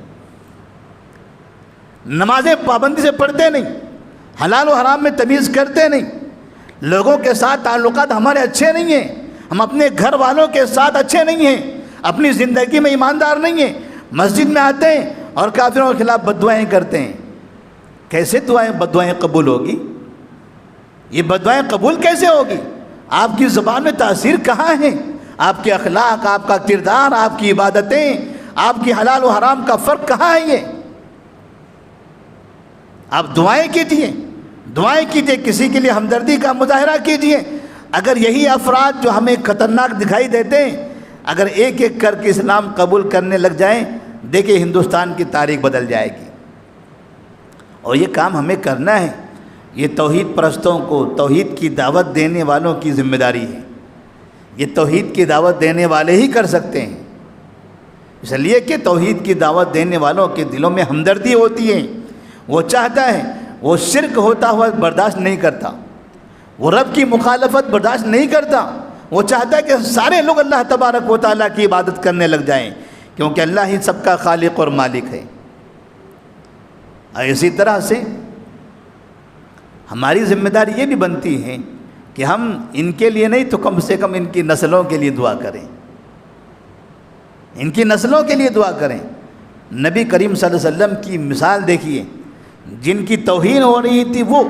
نمازیں پابندی سے پڑھتے نہیں، حلال و حرام میں تمیز کرتے نہیں، لوگوں کے ساتھ تعلقات ہمارے اچھے نہیں ہیں، ہم اپنے گھر والوں کے ساتھ اچھے نہیں ہیں، اپنی زندگی میں ایماندار نہیں ہیں، مسجد میں آتے ہیں اور کافروں کے خلاف بد دعائیں کرتے ہیں۔ کیسے بد دعائیں قبول ہوگی؟ یہ بد دعائیں قبول کیسے ہوگی؟ آپ کی زبان میں تاثیر کہاں ہے؟ آپ کے اخلاق، آپ کا کردار، آپ کی عبادتیں، آپ کی حلال و حرام کا فرق کہاں ہے؟ یہ آپ دعائیں کیجیے، دعائیں کیجیے، کسی کے لیے ہمدردی کا مظاہرہ کیجیے۔ اگر یہی افراد جو ہمیں خطرناک دکھائی دیتے ہیں اگر ایک ایک کر کے اسلام قبول کرنے لگ جائیں، دیکھیں ہندوستان کی تاریخ بدل جائے گی۔ اور یہ کام ہمیں کرنا ہے، یہ توحید پرستوں کو، توحید کی دعوت دینے والوں کی ذمہ داری ہے۔ یہ توحید کی دعوت دینے والے ہی کر سکتے ہیں، اس لیے کہ توحید کی دعوت دینے والوں کے دلوں میں ہمدردی ہوتی ہے۔ وہ چاہتا ہے، وہ شرک ہوتا ہوا برداشت نہیں کرتا، وہ رب کی مخالفت برداشت نہیں کرتا، وہ چاہتا ہے کہ سارے لوگ اللہ تبارک و تعالیٰ کی عبادت کرنے لگ جائیں، کیونکہ اللہ ہی سب کا خالق اور مالک ہے۔ اسی طرح سے ہماری ذمہ داری یہ بھی بنتی ہے کہ ہم ان کے لیے نہیں تو کم سے کم ان کی نسلوں کے لیے دعا کریں، ان کی نسلوں کے لیے دعا کریں۔ نبی کریم صلی اللہ علیہ وسلم کی مثال دیکھیے، جن کی توہین ہو رہی تھی، وہ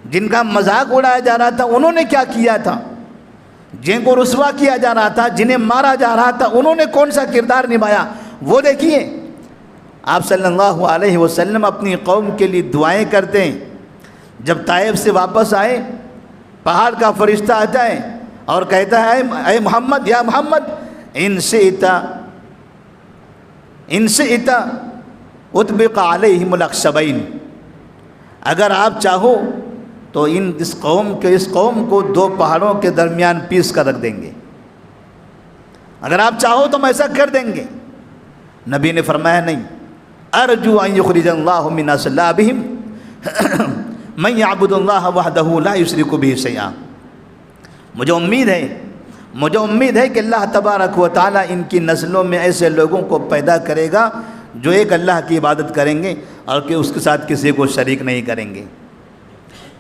جن کا مذاق اڑایا جا رہا تھا، انہوں نے کیا کیا تھا؟ جن کو رسوا کیا جا رہا تھا، جنہیں مارا جا رہا تھا، انہوں نے کون سا کردار نبھایا وہ دیکھیے۔ آپ صلی اللہ علیہ وسلم اپنی قوم کے لیے دعائیں کرتے ہیں۔ جب طائف سے واپس آئے، پہاڑ کا فرشتہ آتا ہے اور کہتا ہے اے محمد، یا محمد ان شئت اطبق علیہم الاخشبین، اگر آپ چاہو تو اس قوم کو 2 پہاڑوں کے درمیان پیس کر رکھ دیں گے، اگر آپ چاہو تو ہم ایسا کر دیں گے۔ نبی نے فرمایا نہیں، ارجو ان یخرج اللہ من اصلابہم من یعبد اللہ وحدہ لا یشرک بہ شیئا۔ مجھے امید ہے کہ اللہ تبارک و تعالیٰ ان کی نسلوں میں ایسے لوگوں کو پیدا کرے گا جو ایک اللہ کی عبادت کریں گے اور کہ اس کے ساتھ کسی کو شریک نہیں کریں گے۔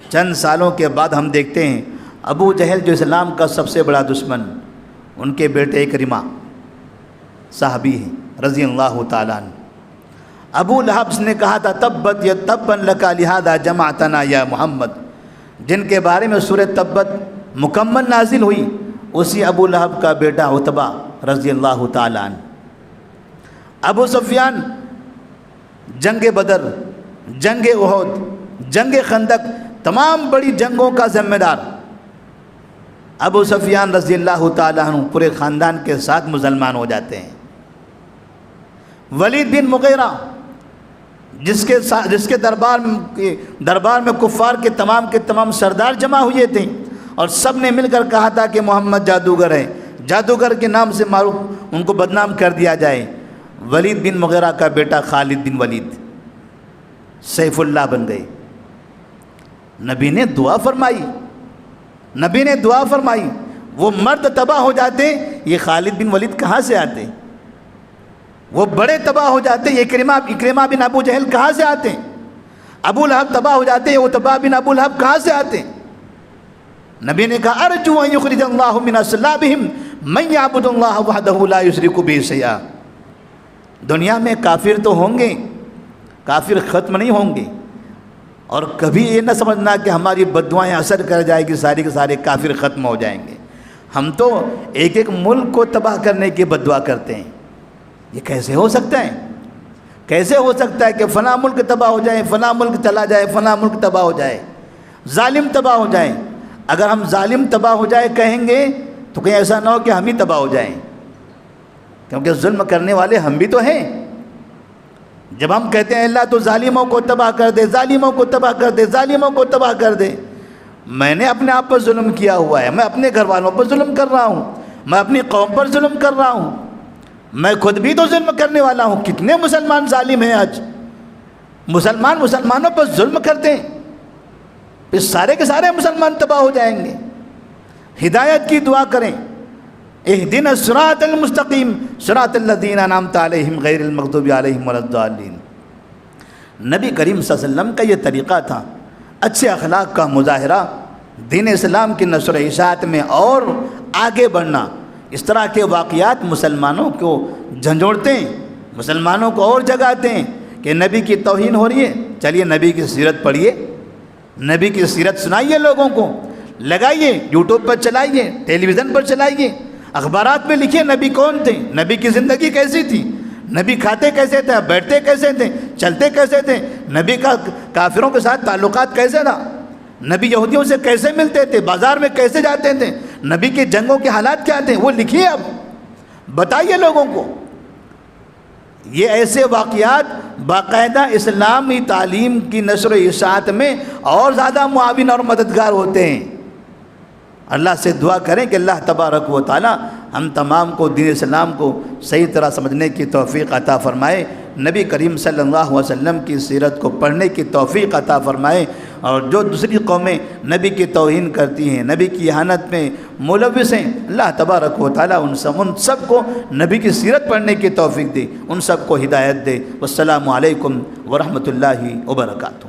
چند سالوں کے بعد ہم دیکھتے ہیں ابو جہل جو اسلام کا سب سے بڑا دشمن، ان کے بیٹے اکرمہ صحابی ہیں رضی اللہ تعالیٰ عنہ۔ ابو لہب نے کہا تھا تبت یتبا لک لہذا جمعتنا یا محمد، جن کے بارے میں سورہ تبت مکمل نازل ہوئی، اسی ابو لہب کا بیٹا عتبہ رضی اللہ تعالیٰ عنہ۔ ابو سفیان جنگ بدر، جنگ احد، جنگ خندق، تمام بڑی جنگوں کا ذمہ دار ابو سفیان رضی اللہ تعالیٰ عنہ پورے خاندان کے ساتھ مسلمان ہو جاتے ہیں۔ ولید بن مغیرہ جس کے دربار میں کفار کے تمام سردار جمع ہوئے تھے اور سب نے مل کر کہا تھا کہ محمد جادوگر ہے، جادوگر کے نام سے معروف ان کو بدنام کر دیا جائے۔ ولید بن مغیرہ کا بیٹا خالد بن ولید سیف اللہ بن گئے۔ نبی نے دعا فرمائی، نبی نے دعا فرمائی، وہ مرد تباہ ہو جاتے، یہ خالد بن ولید کہاں سے آتے؟ وہ بڑے تباہ ہو جاتے، یہ اکرمہ بن ابو جہل کہاں سے آتے؟ ابو لہب تباہ ہو جاتے، وہ تباہ بن ابو لہب کہاں سے آتے؟ نبی نے کہا ارجو ان یخرج اللہ من اصلابہم من یعبد اللہ وحدہ لا یشرک بہ شیئا۔ دنیا میں کافر تو ہوں گے، کافر ختم نہیں ہوں گے، اور کبھی یہ نہ سمجھنا کہ ہماری بددعائیں اثر کر جائے گی، سارے کے سارے کافر ختم ہو جائیں گے۔ ہم تو ایک ایک ملک کو تباہ کرنے کی بددعا کرتے ہیں۔ یہ کیسے ہو سکتا ہے؟ کیسے ہو سکتا ہے کہ فلاں ملک تباہ ہو جائے، فلاں ملک چلا جائے، فلاں ملک تباہ ہو جائے، ظالم تباہ ہو جائے؟ اگر ہم ظالم تباہ ہو جائے کہیں گے تو کہیں ایسا نہ ہو کہ ہم ہی تباہ ہو جائیں، کیونکہ ظلم کرنے والے ہم بھی تو ہیں۔ جب ہم کہتے ہیں اللہ تو ظالموں کو تباہ کر دے، ظالموں کو تباہ کر دے، ظالموں کو تباہ کر دے، میں نے اپنے آپ پر ظلم کیا ہوا ہے، میں اپنے گھر والوں پر ظلم کر رہا ہوں، میں اپنی قوم پر ظلم کر رہا ہوں، میں خود بھی تو ظلم کرنے والا ہوں۔ کتنے مسلمان ظالم ہیں آج؟ مسلمانوں پر ظلم کرتے ہیں، پھر سارے کے سارے مسلمان تباہ ہو جائیں گے۔ ہدایت کی دعا کریں، اہدنا الصراط المستقیم صراط الذین انعمت علیہم غیر المغضوب علیہم ولا الضالین۔ نبی کریم صلی اللہ علیہ وسلم کا یہ طریقہ تھا، اچھے اخلاق کا مظاہرہ، دین اسلام کی نشر و اشاعت میں اور آگے بڑھنا۔ اس طرح کے واقعات مسلمانوں کو جھنجھوڑتے ہیں، مسلمانوں کو اور جگاتے ہیں کہ نبی کی توہین ہو رہی ہے، چلیے نبی کی سیرت پڑھیے، نبی کی سیرت سنائیے، لوگوں کو لگائیے، یوٹیوب پر چلائیے، ٹیلی ویژن پر چلائیے، اخبارات میں لکھیے نبی کون تھے، نبی کی زندگی کیسی تھی، نبی کھاتے کیسے تھے، بیٹھتے کیسے تھے، چلتے کیسے تھے، نبی کا کافروں کے ساتھ تعلقات کیسے تھا، نبی یہودیوں سے کیسے ملتے تھے، بازار میں کیسے جاتے تھے، نبی کے جنگوں کے حالات کیا تھے، وہ لکھیے، اب بتائیے لوگوں کو۔ یہ ایسے واقعات باقاعدہ اسلامی تعلیم کی نشر و اشاعت میں اور زیادہ معاون اور مددگار ہوتے ہیں۔ اللہ سے دعا کریں کہ اللہ تبارک و تعالی ہم تمام کو دین اسلام کو صحیح طرح سمجھنے کی توفیق عطا فرمائے، نبی کریم صلی اللہ علیہ وسلم کی سیرت کو پڑھنے کی توفیق عطا فرمائے، اور جو دوسری قومیں نبی کی توہین کرتی ہیں، نبی کی اہانت میں ملوث ہیں، اللہ تبارک و تعالی ان سب کو نبی کی سیرت پڑھنے کی توفیق دے، ان سب کو ہدایت دے۔ والسلام علیکم ورحمۃ اللہ وبرکاتہ۔